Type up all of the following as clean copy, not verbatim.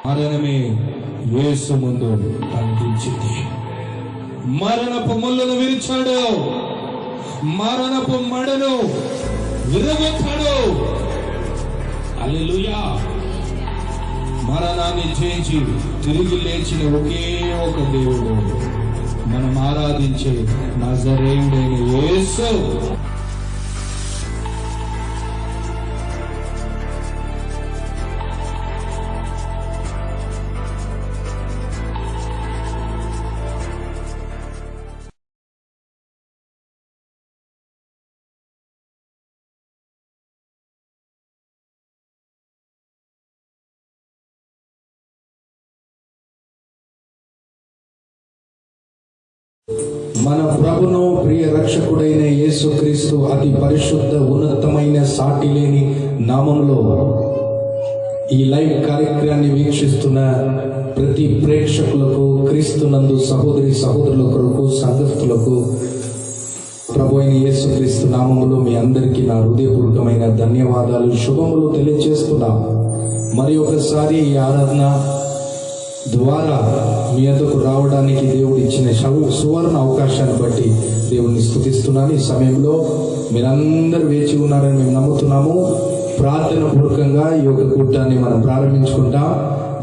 మరణమే యేసు ముందు బంధించింది. మరణపు ముళ్ళను విరిచాడు, మరణపు మడను విరగొట్టాడు. హల్లెలూయా. మరణాన్ని జయించి తిరిగి లేచిన ఒకే ఒక దేవుడు మనం ఆరాధించే నజరేయుడైన యేసు. మన ప్రభును ప్రియ రక్షకుడైన యేసుక్రీస్తు అతి పరిశుద్ధ ఉన్నతమైన సాటి లేని నామంలో ఈ లైవ్ కార్యక్రమాన్ని వీక్షిస్తున్న ప్రతి ప్రేక్షకులకు, క్రీస్తునందు సహోదరి సహోదరుల కొరకు, సంఘస్థులకు ప్రభు అయిన యేసుక్రీస్తు నామములో మీ అందరికీ నా హృదయపూర్వకమైన ధన్యవాదాలు, శుభములు తెలియజేస్తున్నాం. మరి ఒకసారి ఈ ఆరాధన ద్వారా మీ వద్దకు రావడానికి దేవుడు ఇచ్చిన సువర్ణ అవకాశాన్ని బట్టి దేవుడిని స్తుతిస్తున్నాను. ఈ సమయంలో మీరందరూ వేచి ఉన్నారని మేము నమ్ముతున్నాము. ప్రార్థన పూర్వకంగా ఈ యొక్క కూటాన్ని మనం ప్రారంభించుకుంటాం.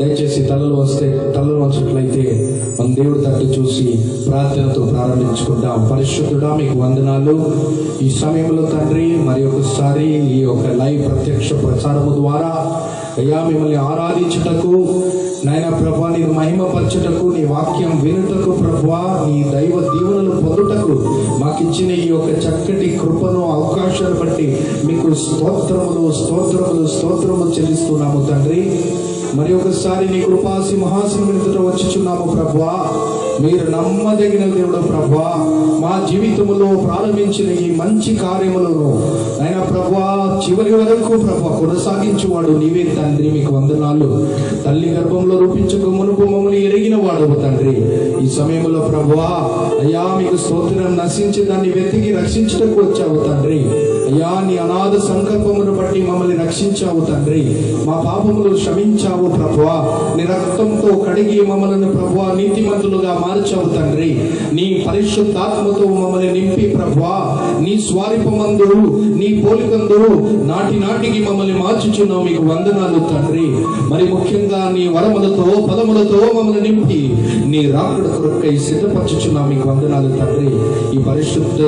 దయచేసి తలలు వంచినట్లయితే మన దేవుడి తట్టు చూసి ప్రార్థనతో ప్రారంభించుకుంటాం. పరిశుద్ధుడా, మీకు వందనాలు. ఈ సమయంలో తండ్రి మరి ఒకసారి ఈ యొక్క లైవ్ ప్రత్యక్ష ప్రసారము ద్వారా అయ్యా మిమ్మల్ని ఆరాధించుటకు నాయన ప్రభా, నేను మహిమపరచుటకు, నీ వాక్యం వినుటకు ప్రభా, నీ దైవ దీవెనలు పొందుటకు మాకిచ్చిన ఈ యొక్క చక్కటి కృపను, అవకాశాన్ని బట్టి మీకు స్తోత్రములు చెల్లిస్తున్నాము తండ్రి. మరి ఒకసారి నీ కృపా సింహాసనం ఎదుట వచ్చుచున్నాము ప్రభా. మీరు నమ్మదగిన దేవుడు ప్రభా. మా జీవితంలో ప్రారంభించిన ఈ మంచి కార్యములను అయినా ప్రభా చివరి వరకు ప్రభా కొనసాగించువాడు నీవే తండ్రి. మీకు వందనాలు. తల్లి గర్భంలో రూపించక మునుపు మమ్మల్ని ఎరిగిన వాడు తండ్రి. ఈ సమయంలో ప్రభా అయ్యా మీకు స్తోత్రం. నశించి దాన్ని వెతికి రక్షించటకు వచ్చావు తండ్రి. అయ్యా నీ అనాథ సంకల్పమును బట్టి మమ్మల్ని రక్షించావు తండ్రి. మా పాపములు క్షమించావు ప్రభువా. నీ రక్తంతో కడిగి మమ్మల్ని ప్రభువా నీతిమంతులుగా మార్చావు తండ్రి. నీ పరిశుద్ధాత్మతో మమ్మల్ని నింపి ప్రభువా నీ స్వరూపమందు, నీ పోలికందు నాటికి మమ్మల్ని మార్చుచున్నావు. మీకు వందనాలు తండ్రి. మరి ముఖ్యంగా నీ వరములతో, పదములతో మమ్మల్ని నింపి నీ రాకడ కొరకై సిద్ధపరచుచున్నావు. మీకు వందనాలు తండ్రి. ఈ పరిశుద్ధ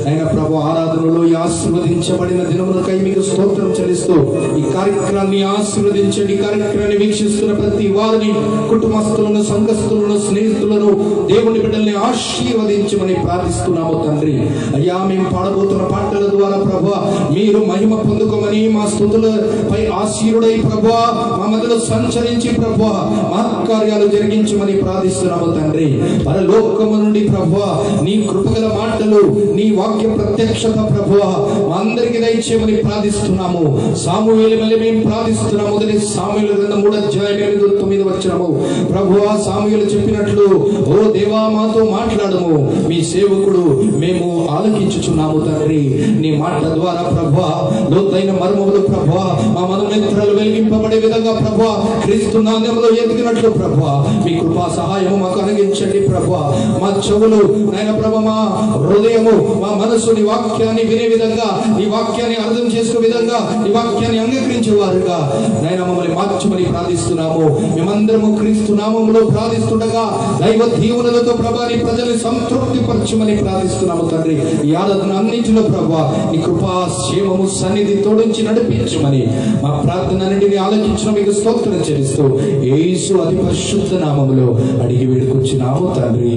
అయిన ప్రభు ఆరాధనలో ఈ ఆశీర్వదించబడిన దినములకై మీకు స్తోత్రం చెల్లిస్తూ ఈ కార్యక్రమాన్ని ఆశీర్వదించండి. కార్యక్రమాన్ని వీక్షిస్తున్న ప్రతి వారిని, కుటుంబస్తులను, సంఘస్థులను, స్నేహితులను, దేవుని బిడ్డల్ని ఆశీర్వదించమని ప్రార్థిస్తున్నాము తండ్రి. అయ్యా మేము పాడబోతున్న పాటల ద్వారా ప్రభా మీరు మహిమ పొందుకోమని, మా స్తుతులపై ఆశీర్వుడై ప్రభా మా మధ్యలో సంచరించి ప్రభా మహత్కార్యాలు జరిగించమని ప్రార్థిస్తున్నాము తండ్రి. పరలోకము నుండి ప్రభా నీ కృపగల మాటలు, నీ వాక్య ప్రత్యక్షత ప్రభా మా అందరికి దయచేయమని ప్రార్థిస్తున్నాము. సాముయేలు వలె మేము ప్రార్థిస్తున్నాము. మొదటి సాముయేలు గ్రంథం 3:8-9 వచనము ప్రభువా సాముయేలు చెప్పినట్లు ఓ దేవా మాతో మాట్లాడము, మీ సేవకుడు మేము ఆలకించుచున్నాము తండ్రి. నీ మాటల ద్వారా ప్రభువా లోతైన మర్మములు ప్రభువా మా మనోనేత్రాలు వెలిగింపబడే విధంగా ప్రభువా క్రీస్తు నామములో ఎదిగినట్లు ప్రభువా మీ కృపా సహాయము మాకు అనుగ్రహించండి ప్రభువా. మా చెవులు నాయన ప్రభు, మా హృదయము, మా మనసు నీ వాక్యాన్ని వినే విధంగా, నీ వాక్యాన్ని అర్థం చేసుకునే విధంగా, నీ వాక్యాన్ని అంగీకరించే వారుగా నాయన మమ్మల్ని మార్చమని ప్రార్థిస్తున్నాము. మేమందరము క్రీస్తు నామములో ప్రార్థిస్తుండగా దైవ దీవెనలతో ప్రభా నీ ప్రజల్ని సంతృప్తి పరచమని ప్రార్థిస్తున్నాము తండ్రి. ఈ ఆరాధన అన్నింటిలో ప్రభా నీ కృపా క్షేమము సన్నిధి తోడించి నడిపించమని మా ప్రార్థన అన్నింటిని ఆలోచించిన మీకు స్తోత్రం చెల్లిస్తూ యేసు అతి పరిశుద్ధ నామములో అడిగి వేడుకొచ్చినాము తండ్రి.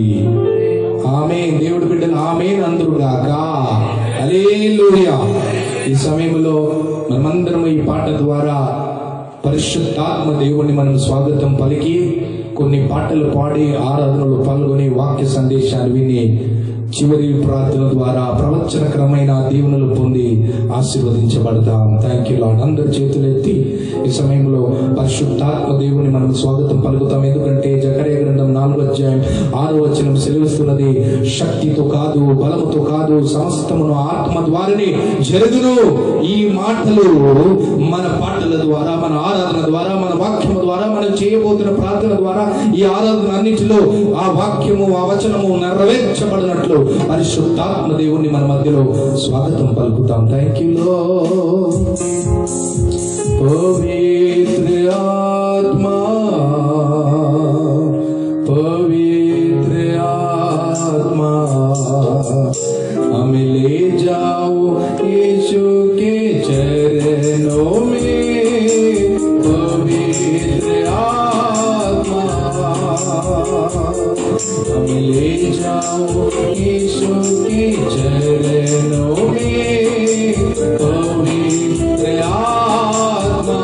ఆమేన్. దేవుడి బిడ్డలు ఆమేన్ అందురుగాక. హల్లెలూయా. ఈ సమయంలో మనమందరం ఈ పాట ద్వారా పరిశుద్ధాత్మ దేవుణ్ణి మనం స్వాగతం పలికి కొన్ని పాటలు పాడి ఆరాధనలో పాల్గొని వాక్య సందేశాలు విని చివరి ప్రార్థన ద్వారా ప్రవచనకరమైన దీవెనలు పొంది ఆశీర్వదించబడతాం. Thank you lord. అందరు చేతులు ఎత్తి ఈ సమయంలో పరిశుద్ధాత్మ దేవుని మనం స్వాగతం పలుకుతాం. ఎందుకంటే జకర్యా గ్రంథం 4:6 సెలవిస్తున్నది, శక్తితో కాదు, బలముతో కాదు, సమస్తమును ఆత్మ ద్వారానే జరుగును. ఈ మాటలు మన పాటల ద్వారా, మన ఆరాధన ద్వారా, మన వాక్యము ద్వారా మనం చేయబోతున్న ప్రార్థన ద్వారా ఈ ఆరాధన అన్నిటిలో ఆ వాక్యము, ఆ వచనము నెరవేర్చబడినట్లు పరిశుద్ధాత్మ దేవుణ్ణి మన మధ్యలో స్వాగతం పలుకుతాం. Thank you Lord. పవిత్ర ఆత్మా, पवित्र आत्मा, हमें ले जाओ यीशु के चरणों में. पवित्र आत्मा, हमें ले जाओ यीशु के चरणों में. पवित्र आत्मा,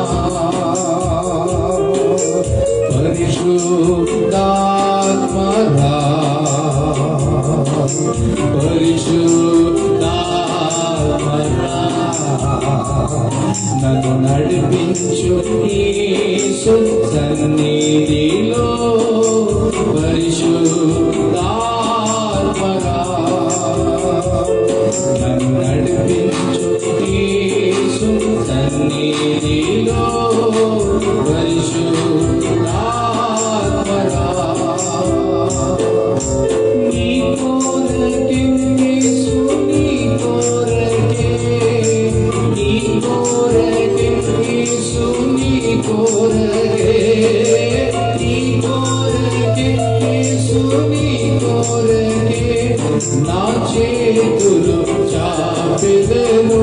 परिशुद्धात्मा, పరిశుద్ధాత్మా నన్ను నడిపించు యేసు సన్నిధిలో. పరిశుద్ధాత్మా నన్ను నడిపించు యేసు సన్నిధిలో. పరిశుద్ధాత్మా నీ కోరకే యేసు, నీ కోరకే, నీ కోరకే యేసు, నీ కోరకే, నీ కోరకే యేసు, నీ కోరకే నా చేతులు చాపెదను.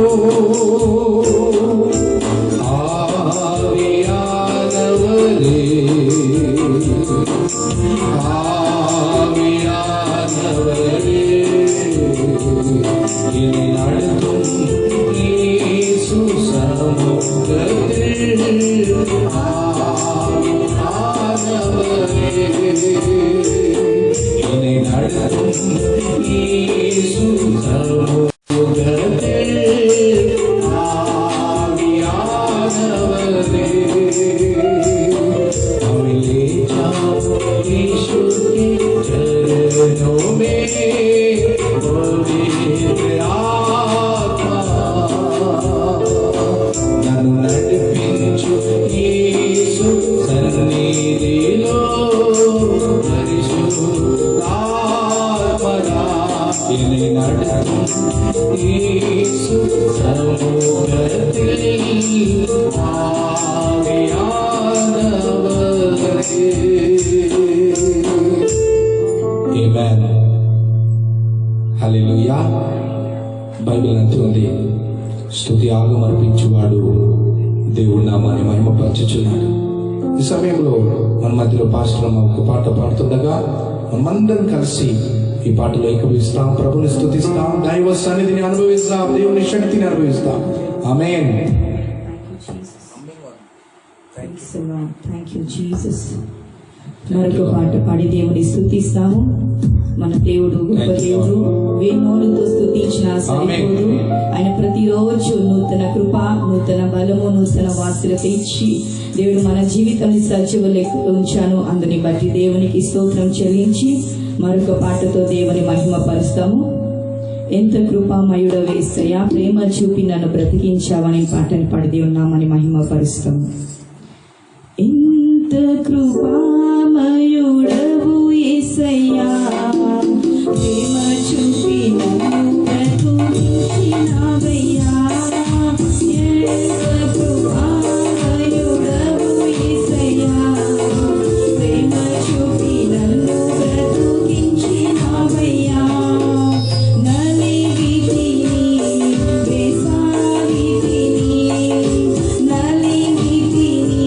ఆవియానవరే, ஆவியானவரே, என்னை நடத்தும் இயேசு சமூகத்தில். ஆவியானவரே, என்னை நடத்தும் இயேசு சமூகத்தில். ஆவியானவரே, हमें ले जाओ यीशु के चरणों में. पवित्र आत्मा నన్ను నడిపించు యేసు సన్నిధిలో. పరిశుద్ధాత్మా என்னை நடத்தும் యేసు సముఖத்தில். ఆమెన్. హల్లెలూయా. బైబిల్ అంటుంది, స్తుతి యాగం అర్పించువాడు దేవుడి నామాన్ని మహిమపరచుచున్నాడు. ఈ సమయంలో మన మధ్యలో పాస్టర్ ఒక పాట పాడుతుండగా మనమందరం కలిసి ఈ పాటలో ఏకీభవిస్తాం, ప్రభుని స్తుతిస్తాం, దైవ సన్నిధిని అనుభవిస్తాం, దేవుని శక్తిని అనుభవిస్తాం. ఆమేన్. Thank you Jesus. మరొక పాట పాడి దేవుని స్తుతిస్తాము. మన దేవుడు గొప్ప దేవుడు, వేణోలతో స్తుతించిన సరిపోదు. ఆయన ప్రతిరోజు నూతన కృప, నూతన బలము, నూతన వాసులత ఇచ్చి దేవుడు మన జీవితాన్ని సజీవ లెక్కలో ఉంచాను. అందుని బట్టి దేవునికి స్తోత్రం చెల్లించి మరొక పాటతో దేవుని మహిమ పరుస్తాము. ఎంత కృపామయుడో యేసయ్యా, ప్రేమ చూపి నన్ను బ్రతికించావని పాటని పాడి దేవుని నామాన్ని మహిమ పరుస్తాము. ఎంత కృపామయుడవు యేసయ్యా, ప్రేమ చూపి నన్ను బ్రతికించినావయ్యా. ఎంత కృపామయుడవు యేసయ్యా, ప్రేమ చూపి నన్ను బ్రతికించినావయ్యా. నలిగితిని వేసాగితిని, నలిగితిని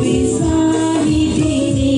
వేసాగితిని,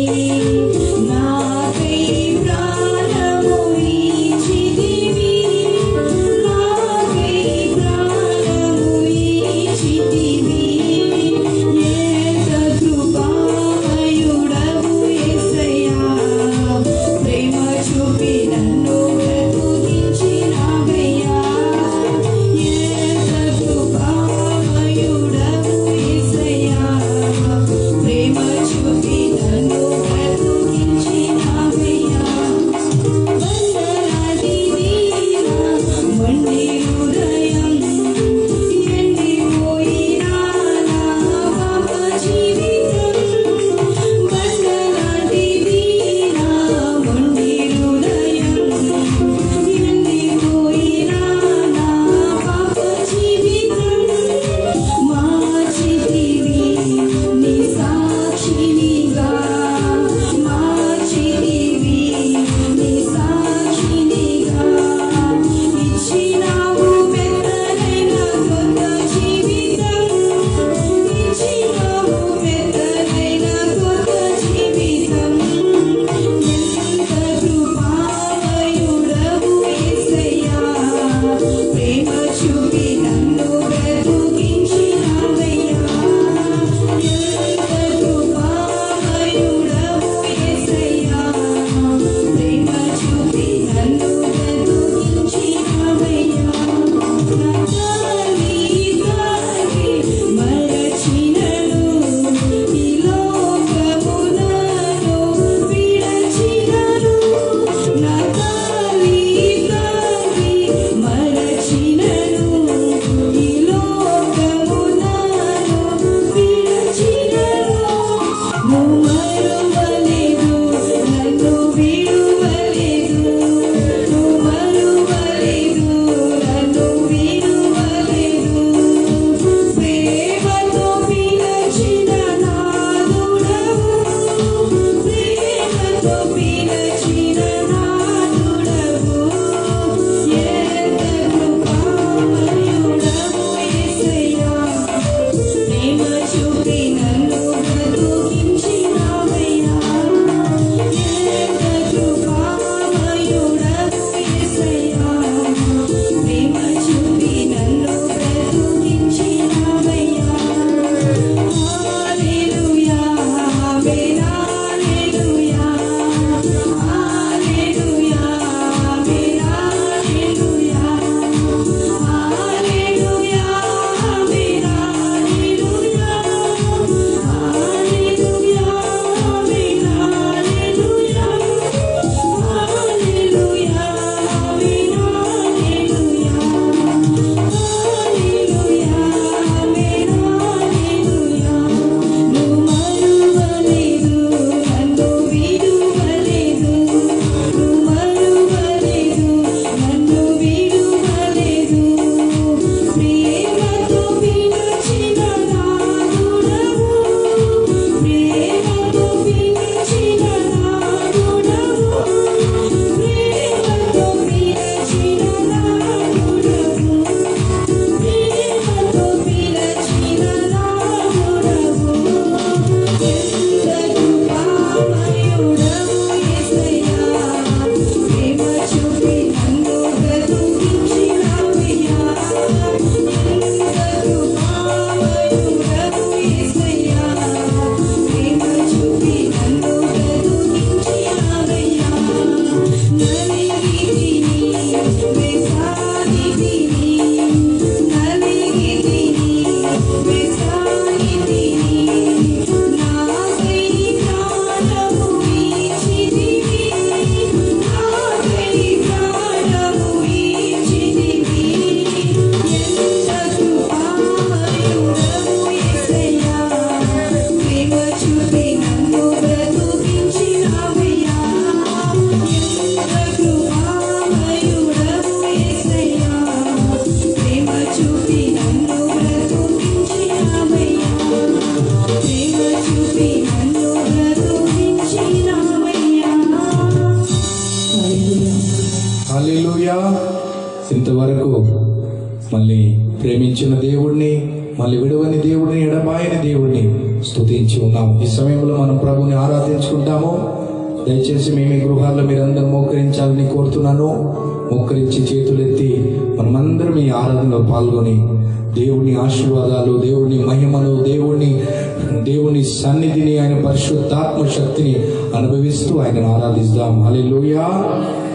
మళ్ళీ ప్రేమించిన దేవుడిని, మళ్ళీ విడువని దేవుడిని, ఎడబాయని దేవుడిని స్తుతించి ఉన్నాం. ఈ సమయంలో మనం ప్రభుని ఆరాధించుకుంటాము. దయచేసి మీ గృహాల్లో మీరందరూ మోకరించాలని కోరుతున్నాను. మోకరించి చేతులెత్తి మనమందరం ఈ ఆరాధనలో పాల్గొని దేవుని ఆశీర్వాదాలు, దేవుని మహిమను, దేవుని సన్నిధిని, ఆయన పరిశుద్ధాత్మ శక్తిని అనుభవిస్తూ ఆయనను ఆరాధిస్తాం. Hallelujah,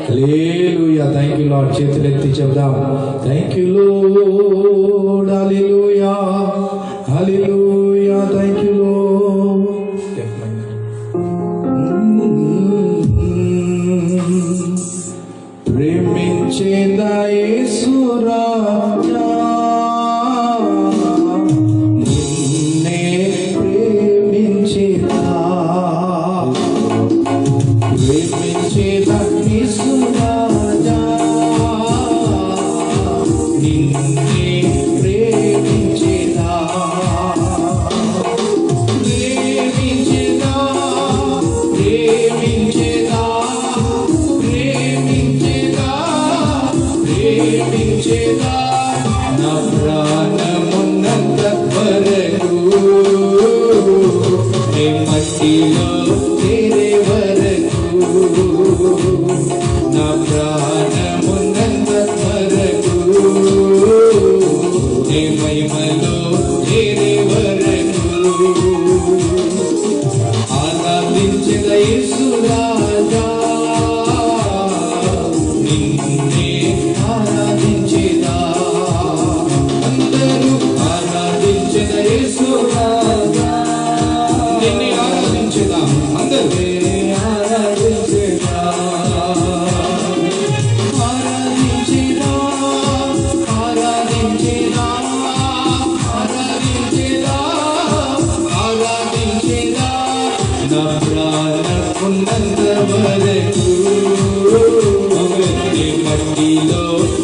hallelujah. Thank you Lord. చేతులెత్తి చెప్దాం, thank you Lord. Hallelujah, hallelujah. Thank you Lord. ప్రేమించేదా యేసు రాజా, నిన్నే ప్రేమించేదా, ప్రేమించేదా యేసు రాజా, నిన్నే ప్రేమించేదా, ప్రేమించేదా, ప్రేమించేదా, ప్రేమించేదా నా ప్రాణమున్నంత వరకు, నే మట్టిలో చేరే వరకు, నా ప్రాణమున్నంత వరకు, నే మహిమలో చేరే వరకు ఆరాధించిన యేసు రాజా, నిన్నే ఆరాధించేదా, అందరూ ఆరాధించిన యేసు రాజా, నిన్నే ఆరాధించేదా, అందరూ ఆరాధించేదా, ఆరాధించేదా, ఆరాధించేదా, ఆరాధించేదా, ఆరాధించేదా నా ప్రాణమున్నంత వరకు, నే మట్టిలో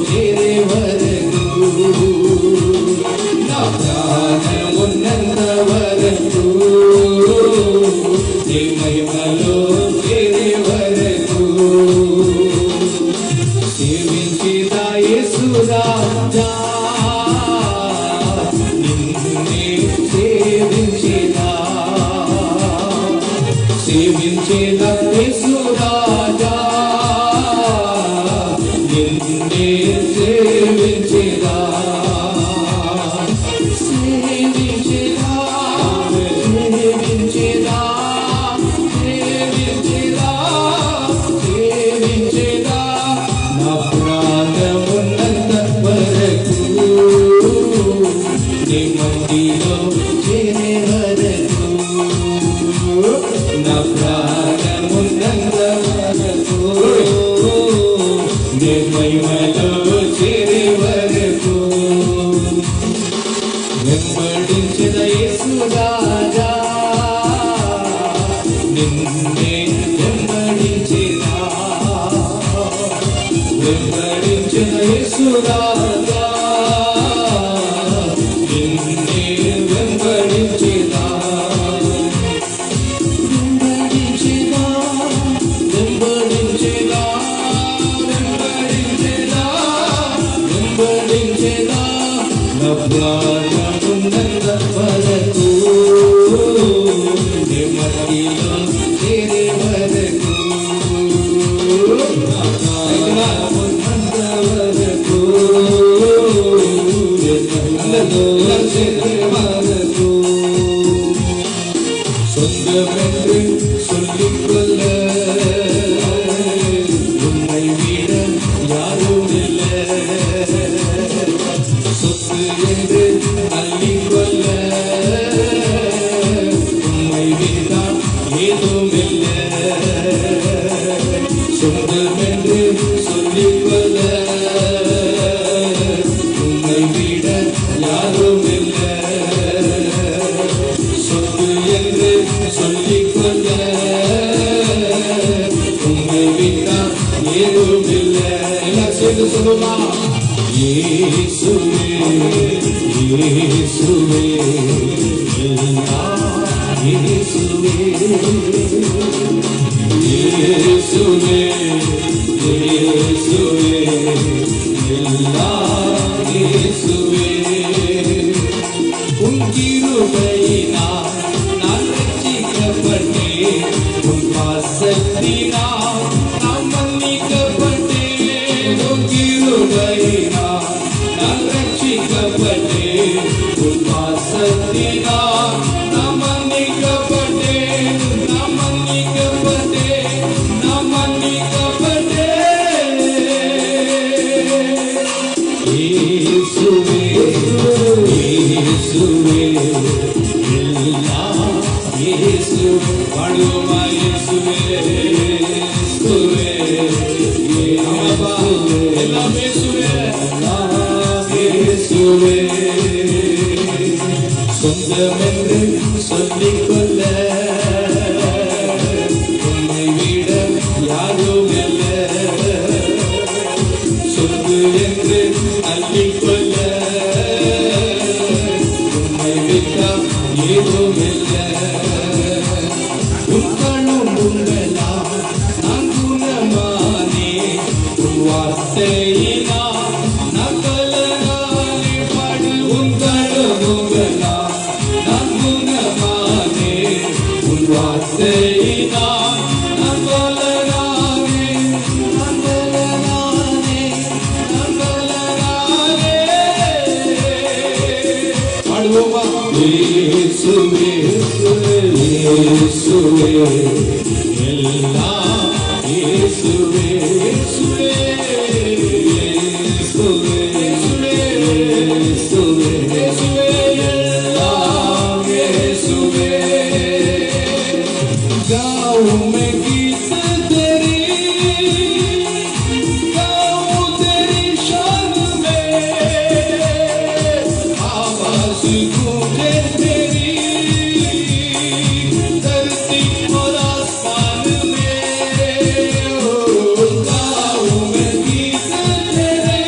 చేరే వరకు, నా ప్రాణమున్నంత వరకు, నే మహిమలో చేరే వరకు సేవించేదా యేసు రాజా, నిన్నే సేవించేదా, సేవించేదా యేసు రాజా, నిన్నే సేవించేదా, సేవించేదా, సేవించేదా, సేవించేదా, సేవించేదా నా ప్రాణమున్నంత వరకు, నీ మట్టిలో చేరే వరకు, నా ప్రాణమున్నంత వరకు, నీ మహిమలో చేరే వరకు వెంబడించిన యేసు రాజా, నిన్నే వెంబడించేదా, వెంబడించిన యేసు రాజా, నిన్నే వెంబడించేదా, వెంబడించేదా, వెంబడించేదా, వెంబడించేదా, వెంబడించేదా నా ప్రాణమున్నంత వరకు, నే మట్టిలో చేరే వరకు, నా ప్రాణమున్నంత వరకు, మహిమలో చేరే వరకు சொந்தமென்று சொல்லிக்கொள்ள உன்னை விட யாரும் இல்லை, சொத்து என்று அள்ளிக்கொள்ள உன்னை விட்டால் ஏதும் இல்லை, சொந்தமென்று சொல்லிக்கொள்ள உன்னை விட யாரும் இல்லை, சொத்து என்று சொல்லிக்கொள்ள உன்னை விட்டால் ஏதும் இல்லை. எல்லாம் சேர்ந்து சொல்லுமா, இயேசுவே இயேசுவே இயேசுவே இயேசுவே இயேசுவே எல்லாம் இயேசுவே பாசத்தினால் நாம் மன்னிக்கப்பட்டேன், உன் கிருபையினால் நான் ரட்சிக்கப்பட்டேன். உன் பாசத்தினால் நாம் மன்னிக்கப்பட்டேன், நாம் மன்னிக்கப்பட்டேன், நாம் மன்னிக்கப்பட்டேன். இயேசுவே, இயேசுவே, எல்லாம் இயேசுவே, வாழ்வோமா இயேசுவே, இயேசுவே, எல்லாம் இயேசுவே, எல்லாம் இயேசுவே. சொந்தமென்று சொல்லிக்கொள்ள உன்னை விட யாரும் அல்ல, சொத்து என்று அள்ளிக்கொள்ள உன்னை விட்டா ஏதும் இல்லை. உன் கண்ணும் உங்களா நான் குணமானே, உன் வார்த்தையினா நான் கலனானே. பாடு உன் கண்ணும் உங்களா நான் குணமானே, உன் வார்த்தையினா நான் கலனானே, நான் கலனானே, நான் கலனானே. பாடுவோமா? இயேசுவே, இயேசுவே, எல்லாம் இயேசுவே, இயேசுவே, இயேசுவே, இயேசுவே, இயேசுவே, எல்லாம் இயேசுவே. गाऊं मैं गीत तेरी, गाऊं तेरी शान में, आवाज गूंजे तेरी धरती और आसमान में। गाऊं मैं गीत तेरे,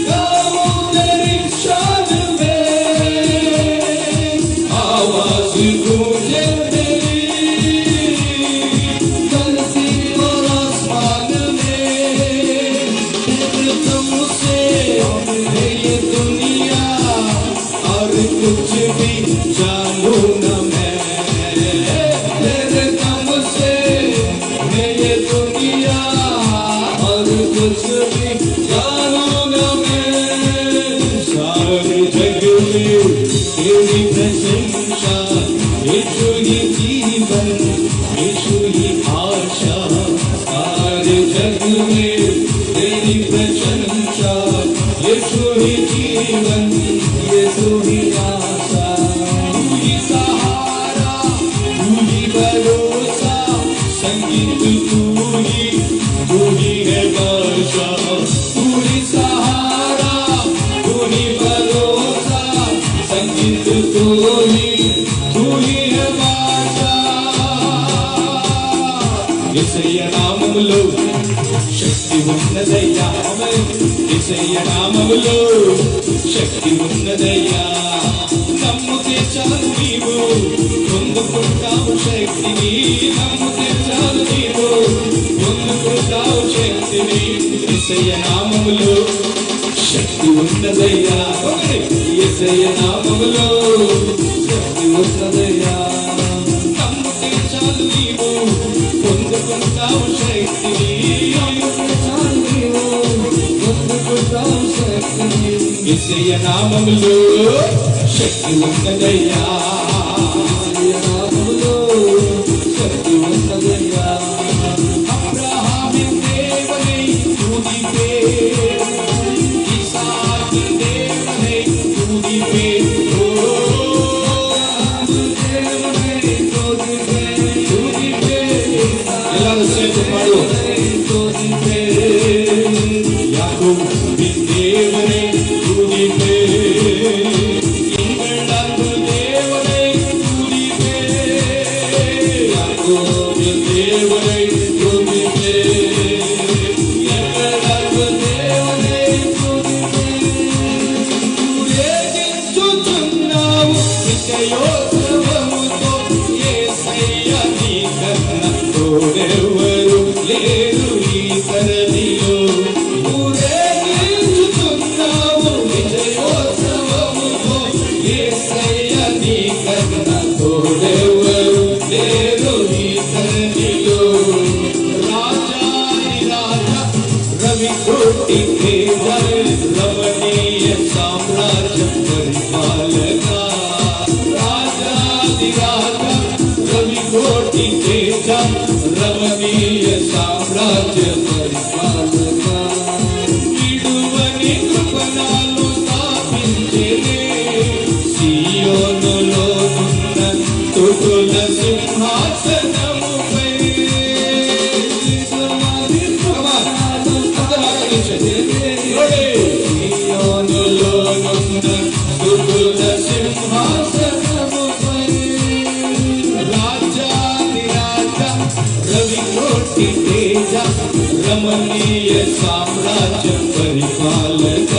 गाऊं तेरी शान में, आवाज गूंजे तेरी धरती और आसमान में। तेरे दम से है ये दुनिया और कुछ भी जानू न मैं, तेरे दम से है ये दुनिया और कुछ भी जानू न मैं। सारे जग में तेरी प्रशंसा, यीशु ही जीवन, यीशु ही आशा। सारे जग में तेरी प्रशंसा, यीशु ही जीवन, यीशु ही आशा। तू ही सहारा, तू ही भरोसा, संगीत तू ही है वर्षा। तू ही सहारा, तू ही भरोसा, संगीत तू ही है वर्षा। యేసయ్య నామములో శక్తి ఉన్నదయ్యా, యేసయ్య నామములో శక్తి ఉన్నదయ్యా. నమ్ముతే చాలు నీవు పొందుకుంటావు శక్తిని, నమ్ముతే చాలు నీవు పొందుకుంటావు శక్తిని. యేసయ్య నామములో శక్తి ఉన్నదయ్యా, యేసయ్య నామములో శక్తి ఉన్నదయ్యా. నమ్ముతే చాలు నీవు పొందుకుంటావు శక్తిని, నమ్ముతే చాలు నీవు పొందుకుంటావు శక్తిని. యేసయ్య నామములో శక్తి ఉన్నదయ్యా, యేసయ్య నామములో శక్తి ఉన్నదయ్యా. అబ్రహామిన్ దేవుని స్తుతిపే, ఇసాకిన్ దేవుని స్తుతిపే, ఓ దేవుని స్తుతిపే, స్తుతిపే. எல்லாரும் சேர்ந்து பாடுவோம். స్తుతిపే, யாக்கோபின் தேவனை స్తుతిப்பே, எங்கள் அன்பு தேவனை స్తుతిப்பே, யாக்கோபின் தேவனை స్తుతిப்பே, எங்கள் அன்பு தேவனை స్తుతిப்பే. ఊరేగించుచున్నావు నిత్యోత్సవముతో, యేసయ్య నీకన్నా తోడెవరు లేరు ఈ ధరణిలో. ఊరేగించుచున్నావు నిత్యోత్సవముతో, యేసయ్య నీకన్నా తోడెవరు లేరు ఈ రాజా రవి కోటి తేజ రమణీయ సామ్రాజ్య పరిపాలక విడువని కృపణాలు స్థాపించేనే సియోనులో ఉన్న తుతుల సింహాసనముపై రమణీయ సామ్రాజ్య పరిపాలక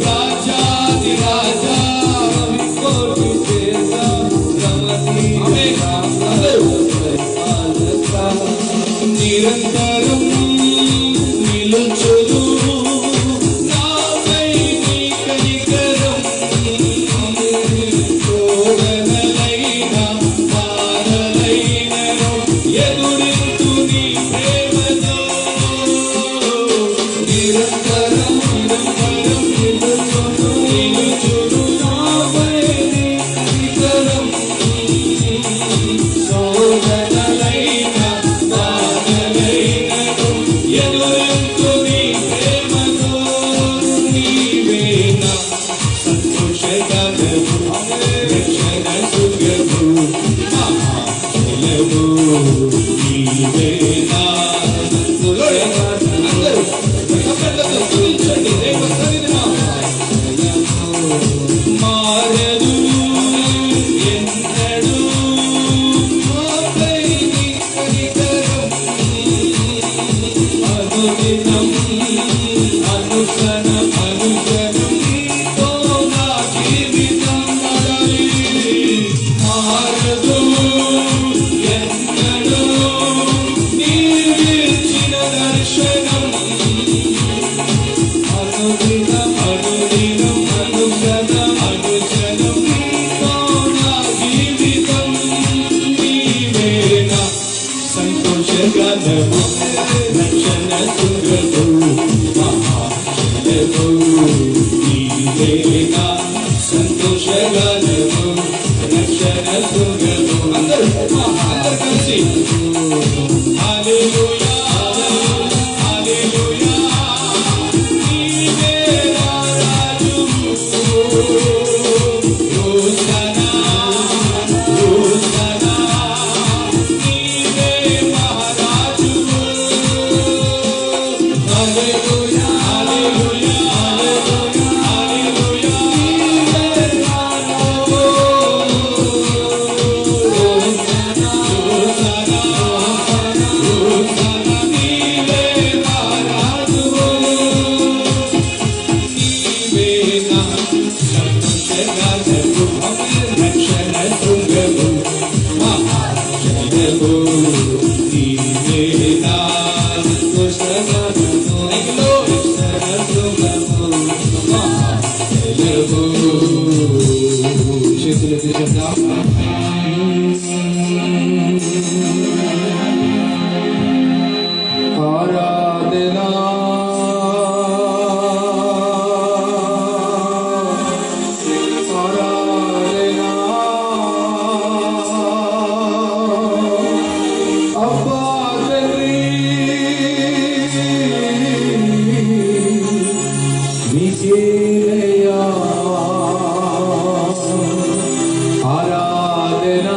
రాజాది రాజా కోటి తేజ రమణీయ పరిపాలక నిరంతరం నిలుచును నాపై నీ కనికరం శోధనలైన బాధలైనను ఎదురించు నీ ప్రేమతో నిరంతరం నిలుచును నాపై నీ కనికరం శోధనలైన బాధలైనను ఎదురించు నీ ప్రేమతో నీవే నా సంతోషకరము రక్షణ సుఖము మహాశైలము నీవే నా సంతోషకరము అందరూ కపటతో స్తుతించండి దేవ సన్నిధిని మారదు ఎన్నడూ మాపై నీ కనికరం అనుదినం అనుక్షణం నీతో నా జీవితం నడలి మారదు ఎన్నడూ నీవిచ్చిన దర్శనం అనుదినం అనుక్షణం నీతో నా జీవితం నీవే నా సంతోషగానము రక్షణ సుఖము మహాశైలము నీవే నా సంతోషగానము రక్షణ సుఖము అందరూ కలిసి హల్లెలూయా హల్లెలూయా నీవే నా రాజు హోసన్నా హోసన్నా నీవే మహారాజు హల్లెలూయా హల్లెలూయా హల్లెలూయా నీవే నా రాజు హోసన్నా హోసన్నా నీవే మహారాజు నీవే నా సంతోషగానము రక్షణ శృంగము మహాశైలము నీవే నా సంతోషగానము రక్షణ శృంగము మహాశైలము చేతులెత్తి చెప్దాం. ఆరాధనా ఆరాధనా అబ్బా తండ్రి నీకేనయ్యా ఆరాధనా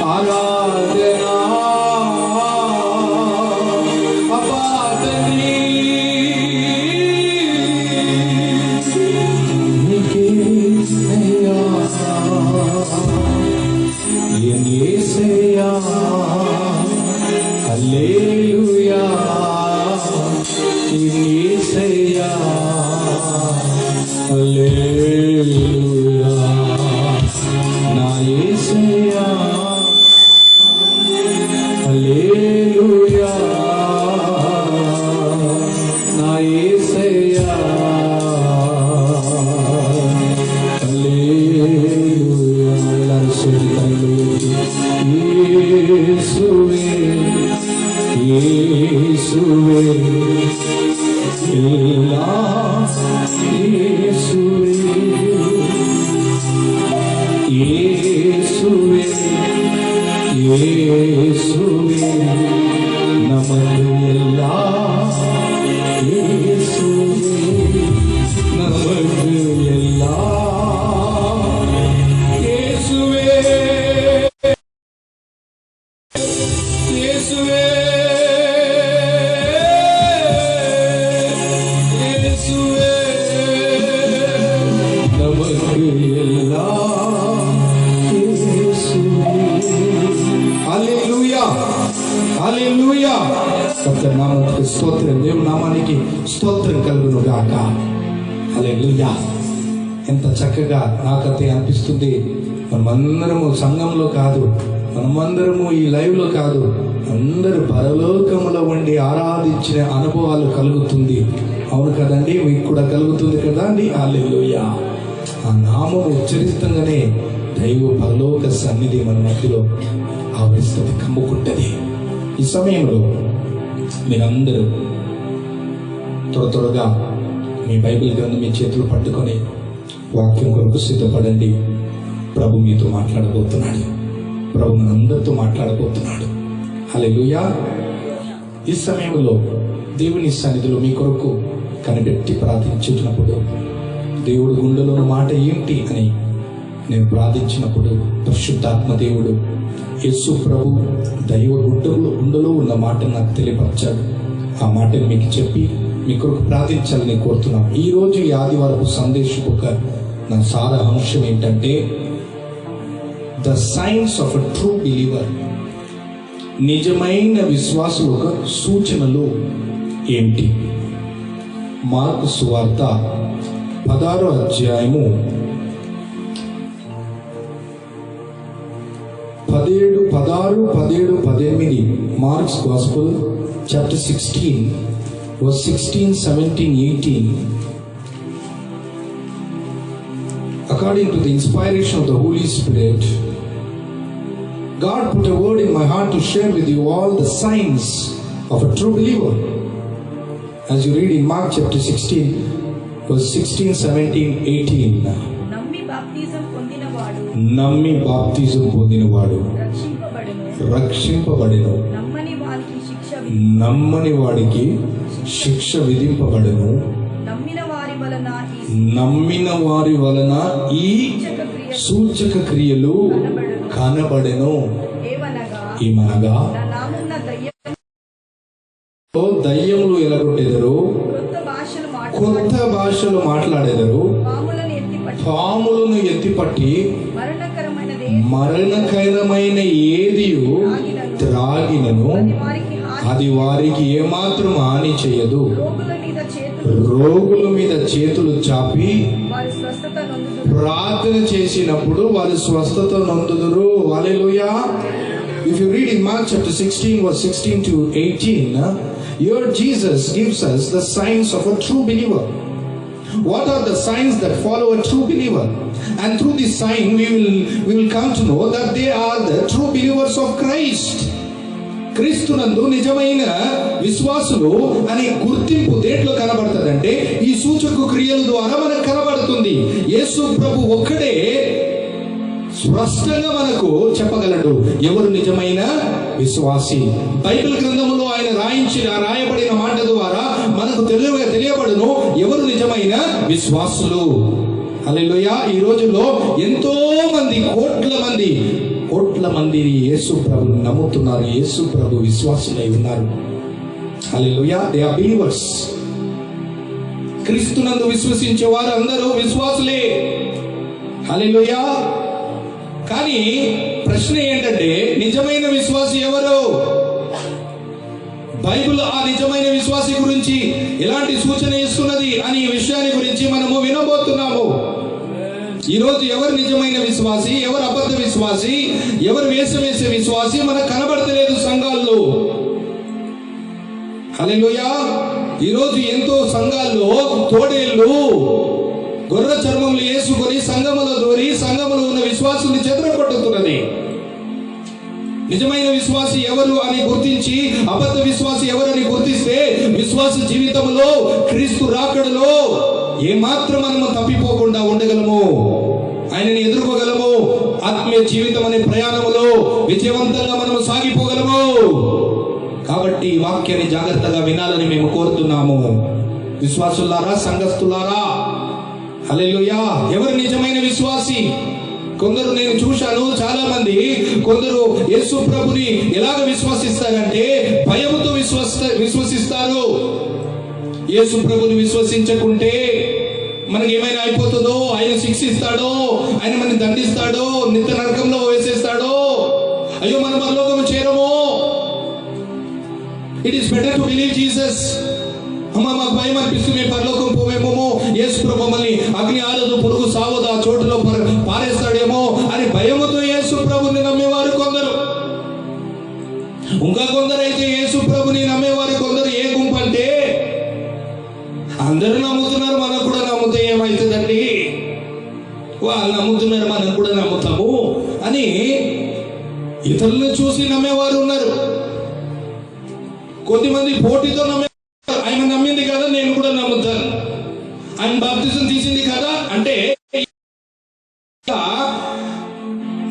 ఆరాధనా అబ్బా తండ్రి నీకేనయ్యా యేసయ్యా హల్లెలూయా యేసయ్యా హల్లెలూయా నా యేసయ్యా హల్లెలూయా నా యేసయ్యా హల్లెలూయా எல்லாரும் சொல்லி యేసువే యేసువే యేసువే நமக்கு எல்லாம் இயேசுவே. హల్లెలూయా హల్లెలూయా. కర్తర్ నామమునకు స్తోత్రం. దేవుని నామానికి స్తోత్రం కలుగును గాక. హల్లెలూయా. ఎంత చక్కగా నాకైతే అనిపిస్తుంది, మనమందరము సంఘంలో కాదు, మనమందరము ఈ లైవ్లో కాదు, అందరూ పరలోకములో ఉండి ఆరాధించిన అనుభవాలు కలుగుతుంది. అవును కదండి, మీకు కూడా కలుగుతుంది కదా అండి. హల్లెలూయా. ఆ నామము ఉచ్చరిస్తుండగానే దైవ పరలోక సన్నిధి మన మధ్యలో ఆవరిస్తుంది, కమ్ముకుంటుంది. ఈ సమయంలో మీరందరూ త్వరగా మీ బైబిల్ గ్రంథం మీ చేతులు పట్టుకొని వాక్యం కొరకు సిద్ధపడండి. ప్రభు మీతో మాట్లాడబోతున్నాడు. ప్రభు మనందరితో మాట్లాడబోతున్నాడు. హల్లెలూయా. ఈ సమయంలో దేవుని సన్నిధిలో మీ కొరకు కనిపెట్టి ప్రార్థించుతున్నప్పుడు, దేవుడు గుండెలోని మాట ఏంటి అని నేను ప్రార్థించినప్పుడు, పరిశుద్ధాత్మ దేవుడు యేసు ప్రభు దైవ గుండెలో ఉన్న మాటను నాకు తెలియపరిచాడు. ఆ మాటను మీకు చెప్పి మీ కొరకు ప్రార్థించాలని కోరుతున్నాం. ఈరోజు ఈ ఆదివారపు సందేశం ఒక నా సారాంశం ఏంటంటే, the science of a true believer. నిజమైన విశ్వాసుల ఒక సూచనలు ఏంటి? మార్కు సువార్త 16వ అధ్యాయము 16, 17, 18. Mark's Gospel, chapter 16, verse 16, 17, 18. According to the inspiration of the Holy Spirit, God put a word in my heart to share with you all the signs of a true believer. As you read in Mark chapter 16, verse 16, 17, 18. నమ్మి బాప్తిజం పొందినవాడు రక్షింపబడెను, నమ్మని వాడికి శిక్ష విధింపబడెను. నమ్మిన వారి వలన ఈ సూచక క్రియలు కనబడెను. ఏమనగా దయ్యములు ఎలగొట్టెదరు, కొత్త భాషలు మాట్లాడెదరు, పాములను ఎత్తిపట్టి మరణకరమైన ఏదియు త్రాగినను అది వారికి ఏమాత్రం హాని చేయదు. రోగుల మీద చేతులు చాపి ప్రార్థన చేసినప్పుడు వారు స్వస్థత నొందుదురు. హల్లెలూయా. If you read in Mark chapter 16 verse 16 to 18, here Jesus gives us the signs of a true believer. What are the signs that follow a true believer? And through this sign we will come to know that they are the true believers of Christ. క్రీస్తునందు నిజమైన విశ్వాసులు అనే గుర్తింపు దేంట్లో కనబడుతుందంటే ఈ సూచక క్రియల ద్వారా మనకు కనబడుతుంది. యేసు ప్రభు ఒక్కడే స్పష్టంగా మనకు చెప్పగలడు ఎవరు నిజమైన విశ్వాసి. బైబిల్ గ్రంథములో ఆయన రాయబడిన మాట ద్వారా మనకు తెలియబడును ఎవరు నిజమైన విశ్వాసులు. హల్లెలూయా. ఈ రోజుల్లో ఎంతో మంది కోట్ల మంది యేసు ప్రభుని నమ్ముతున్నారు, యేసు ప్రభు విశ్వాసులై ఉన్నారు. హల్లెలూయా. They are believers. క్రీస్తునందు విశ్వసించే వారు అందరూ విశ్వాసులే. హల్లెలూయా. కానీ ప్రశ్న ఏంటంటే నిజమైన విశ్వాసి ఎవరు? బైబిల్ ఆ నిజమైన విశ్వాసి గురించి ఎలాంటి సూచన ఇస్తున్నది అని ఈ విషయాన్ని గురించి మనము వినబోతున్నాము. ఈరోజు ఎవరు నిజమైన విశ్వాసి, ఎవరు అబద్ధ విశ్వాసి, ఎవరు వేషం వేసే విశ్వాసి మనకు కనబడతలేదు సంఘాల్లో. హల్లెలూయా. ఈరోజు ఎంతో సంఘాల్లో తోడేళ్ళు గొర్రె చర్మములు వేసుకొని సంఘములో దూరి సంఘములో ఉన్న విశ్వాసుని చెదరగొట్టుతున్నది. నిజమైన విశ్వాసి ఎవరు అని గుర్తించి అబద్ధ విశ్వాసి ఎవరని గుర్తిస్తే విశ్వాస జీవితంలో క్రీస్తు రాకడలో ఏమాత్రం మనము తప్పిపోకుండా ఉండగలము, ఆయనని ఎదుర్కోగలము. ఆత్మీయ జీవితం అనే ప్రయాణములో విజయవంతంగా మనము సాగిపోగలము. కాబట్టి ఈ వాక్యాన్ని జాగ్రత్తగా వినాలని మేము కోరుతున్నాము. విశ్వాసులారా, సంఘస్థులారా, హల్లెలూయా. ఎవరు నిజమైన విశ్వాసి? కొందరు నేను చూశాను, చాలా మంది కొందరు యేసు ప్రభుని ఎలాగ విశ్వసిస్తారంటే భయముతో విశ్వసిస్తారు. యేసు ప్రభుని విశ్వసించకుంటే మనకి ఏమైనా అయిపోతుందో, ఆయన శిక్షిస్తాడో, ఆయన మనని దండిస్తాడో, నిత్య నరకంలో వేసేస్తాడో, అయ్యో మనం పరలోకము చేరము. It is better to believe Jesus. అమ్మా మాకు భయం అనిపిస్తుంది, మేము పరలోకం పోవేమో, యేసు ప్రభు మమ్మల్ని అగ్ని ఆరదు, పురుగు సావదు, ఆ చోటులో పారేస్తాడేమో అని భయముతో యేసు ప్రభుని నమ్మేవారు కొందరు. ఇంకా కొందరైతే యేసు ప్రభుని నమ్మేవారు కొందరు. ఏ గుంపు అంటే, అందరూ నమ్ముతున్నారు, మనం కూడా నమ్ముతే ఏమవుతుందండి, వాళ్ళు నమ్ముతున్నారు మనం కూడా నమ్ముతాము అని ఇతరులను చూసి నమ్మేవారు ఉన్నారు. కొద్దిమంది పోటీతో నమ్మేవారు. ఆయన నమ్మింది కదా, నేను కూడా నమ్ముతాను. ఆయన బాప్తిజం తీసింది కదా అంటే,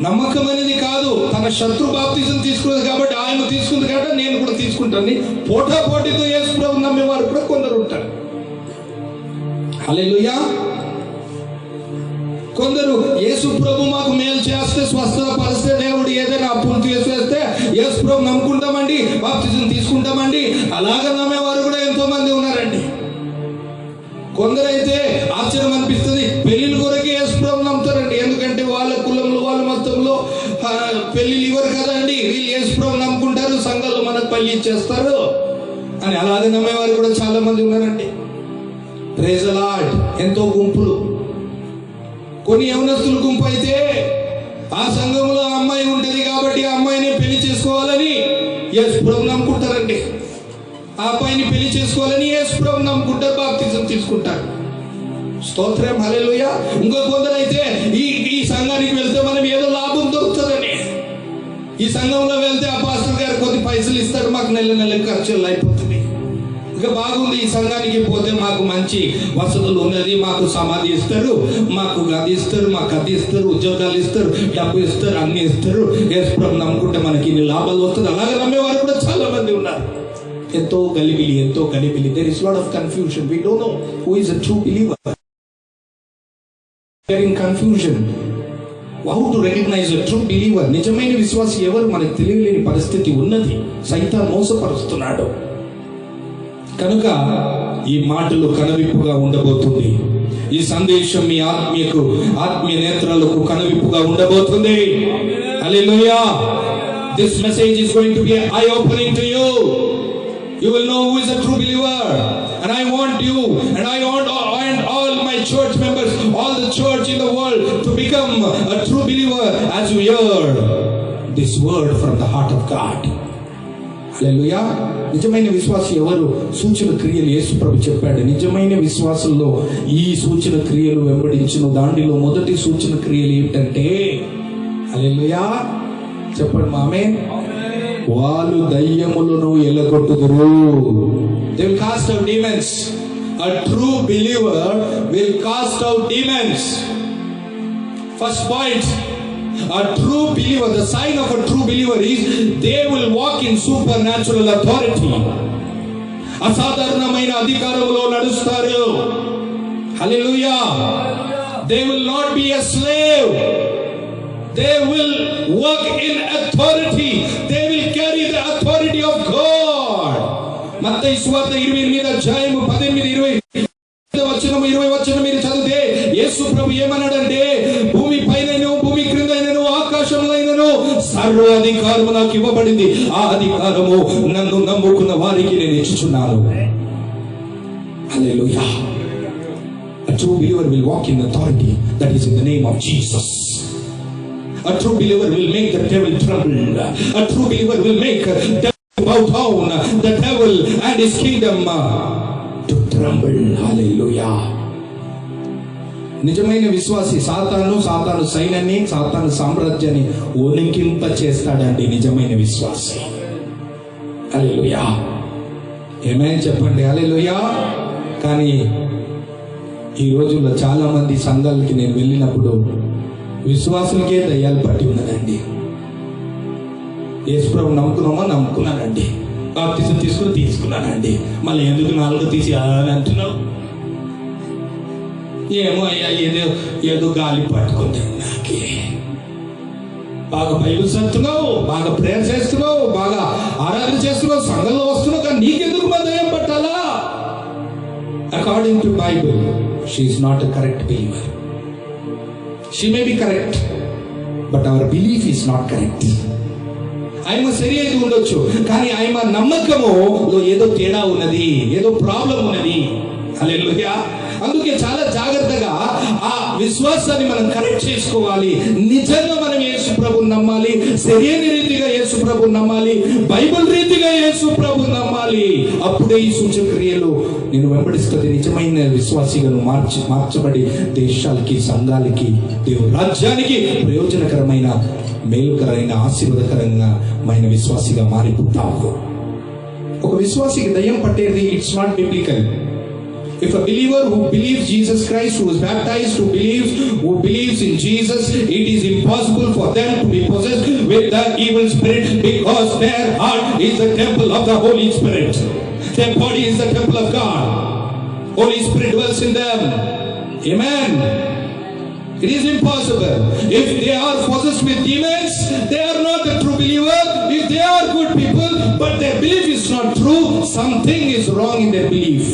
నమ్మకం అనేది కాదు, తన శత్రు బాప్తిజం తీసుకున్నది కాబట్టి ఆయన తీసుకుంది కాబట్టి నేను కూడా తీసుకుంటాను. పోటీతో యేసు ప్రభు నమ్మేవారు కూడా కొందరు ఉంటారు. హల్లెలూయా. కొందరు యేసు ప్రభు మాకు మేలు చేస్తే, స్వస్థత పరిస్తే, దేవుడు ఏదైనా అప్పులు తీసేస్తే యేసు ప్రభు నమ్ముకుంటామండి, బాప్తిజం తీసుకుంటామండి, అలాగా నమ్మేవారు కూడా ఎంతో మంది ఉన్నారండి. కొందరైతే ఆశ్చర్యం అనిపిస్తుంది, పెళ్లిళ్ళ కొరకే యేసు ప్రభు నమ్ముతారండి. ఎందుకంటే వాళ్ళ కులంలో, వాళ్ళ మతంలో పెళ్లిళ్ళు ఇవ్వరు కదండి, వీళ్ళు యేసు ప్రభు నమ్ముకుంటారు, సంఘాలు మనకు పెళ్లి ఇచ్చేస్తారు అని అలాగే నమ్మేవారు కూడా చాలా మంది ఉన్నారండి. Praise the Lord. ఎంతో గుంపులు. కొన్ని యవనస్తుల గుంపు అయితే ఆ సంఘంలో అమ్మాయి ఉంటది కాబట్టి ఆ అమ్మాయిని పెళ్లి చేసుకోవాలని యేసు ప్రభు నమ్ముకుంటారండి. ఆ అబ్బాయిని పెళ్లి చేసుకోవాలని యేసు ప్రభు నమ్ముకుంటారు, బాప్తిజం తీసుకుంటారు. స్తోత్రం, హల్లెలూయా. ఇంకో కొందరైతే ఈ సంఘానికి వెళ్తే మనం ఏదో లాభం దొరుకుతుందని, ఈ సంఘంలో వెళ్తే ఆ పాస్టర్ గారు కొద్ది పైసలు ఇస్తాడు, మాకు నెల ఖర్చులు అయిపోతుంది, ఇక బాగుంది, ఈ సంఘానికి పోతే మాకు మంచి వసతులు ఉన్నది, మాకు సమాధి ఇస్తారు, మాకు గది ఇస్తారు, మాకు అది ఇస్తారు, ఉద్యోగాలు ఇస్తారు, డబ్బు ఇస్తారు, అన్ని ఇస్తారు, యేసు ప్రభు నమ్ముకుంటే మనకి ఇన్ని లాభాలు వస్తుంది. అలాగే నమ్మేవారు కూడా చాలా మంది ఉన్నారు. ఎంతో గలిబిలి. There is lot of confusion. We don't know who is a true believer. There in confusion. How to recognise a true believer. నిజమైన విశ్వాసి ఎవరు మనకు తెలియలేని పరిస్థితి ఉన్నది. సైతాన్ మోసపరుస్తున్నాడు. కనుక ఈ మాటలు కనువిప్పుగా ఉండబోతుంది. ఈ సందేశం మీ ఆత్మీయ నేత్రాలకు కనువిప్పుగా ఉండబోతుంది. హల్లెలూయా. This message is going to be eye-opening to you. You will know who is a true believer. And I want you, and I want all my church members, all the church in the world to become a true believer as you hear this word from the heart of God. హల్లెలూయా. నిజమైన విశ్వాసి ఎవరు? సూచన క్రియలు యేసు ప్రభు చెప్పాడు. నిజమైన విశ్వాసంలో ఈ సూచన క్రియలు వెంబడించిన దానిలో మొదటి సూచన క్రియలు ఏమిటంటే, హల్లెలూయా చెప్పండి మామే, వాళ్ళు దయ్యములను ఎలగొట్టుదురు. They will cast out demons. A true believer will cast out demons. First point, a true believer, the sign of a true believer is they will walk in supernatural authority. అసాధారణమైన అధికారములో నడుస్తారు. హల్లెలూయా. They will not be a slave. They will walk in authority. They will carry the authority of God. మత్తయి సువార్త 28 అధ్యాయం 18-20 వచనం మీరు చదివితే యేసు ప్రభు ఏమన్నాడంటే, భూమి పైనను భూమి క్రిందైనను ఆకాశంలోనైనను సర్వ అధికారము నాకు ఇవ్వబడింది, ఆ అధికారము నన్ను నమ్ముకున్న వారికి నేను ఇచ్చుచున్నాను. హల్లెలూయా. A true believer will walk in authority that is in the name of Jesus. A true believer will make the devil tremble. A true believer will make the devil bow down, the devil and his kingdom to tremble. Hallelujah. నిజమైన విశ్వాసి సాతాను సైన్యాన్ని, సాతాను సామ్రాజ్యాన్ని వణికింప చేస్తాడండి నిజమైన విశ్వాసి. హల్లెలూయా. ఆమేన్ చెప్పండి. హల్లెలూయా. కానీ ఈ రోజుల్లో చాలా మంది సంఘాలకి నేను వెళ్ళినప్పుడు విశ్వాసులకే దయ్యాలు పట్టి ఉన్నదండి. యేసు ప్రభు నమ్ముకున్నానండి, బాప్తిజం తీసుకున్నానండి, మళ్ళీ ఎందుకు 4 తీసి అని అంటున్నావు? ఏమో అయ్యా, ఏదో గాలి పట్టుకుంది నాకే. బాగా బైబిల్ చదువుతున్నావు, బాగా ప్రేయర్ చేస్తున్నావు, బాగా ఆరాధన చేస్తున్నావు, సంఘంలో వస్తున్నావు, కానీ నీకెందుకు మా దయ్యం పట్టాలా? According to Bible she is not a correct believer. She may be correct, but our belief is not correct. ఆయన సరి అయితే ఉండొచ్చు, కానీ ఆయన నమ్మకములో ఏదో తేడా ఉన్నది, ఏదో ప్రాబ్లం ఉన్నది. హల్లెలూయా. అందుకే చాలా జాగ్రత్తగా ఆ విశ్వాసాన్ని మనం కరెక్ట్ చేసుకోవాలి. నిజంగా మనం యేసు ప్రభుని నమ్మాలి, సరైన రీతిగా యేసు ప్రభుని నమ్మాలి, బైబిల్ రీతిగా యేసు ప్రభుని నమ్మాలి. అప్పుడే ఈ సూచక క్రియలు నేను వెంబడిస్తుంది. నిజమైన విశ్వాసిగా మార్చబడి దేశాలకి, సంఘాలకి, దేవుని రాజ్యానికి ప్రయోజనకరమైన, మేలుకరమైన, ఆశీర్వాదకరమైన విశ్వాసిగా మారిపోతావు. ఒక విశ్వాసికి దయ్యం పట్టేది it's not biblical. If a believer who believes Jesus Christ, who is baptized, who believes in Jesus, it is impossible for them to be possessed with the evil spirit, because their heart is the temple of the Holy Spirit. Their body is the temple of God. Holy Spirit dwells in them. Amen. It is impossible. If they are possessed with demons, they are not a true believer. If they are good people, but their belief is not true, something is wrong in their belief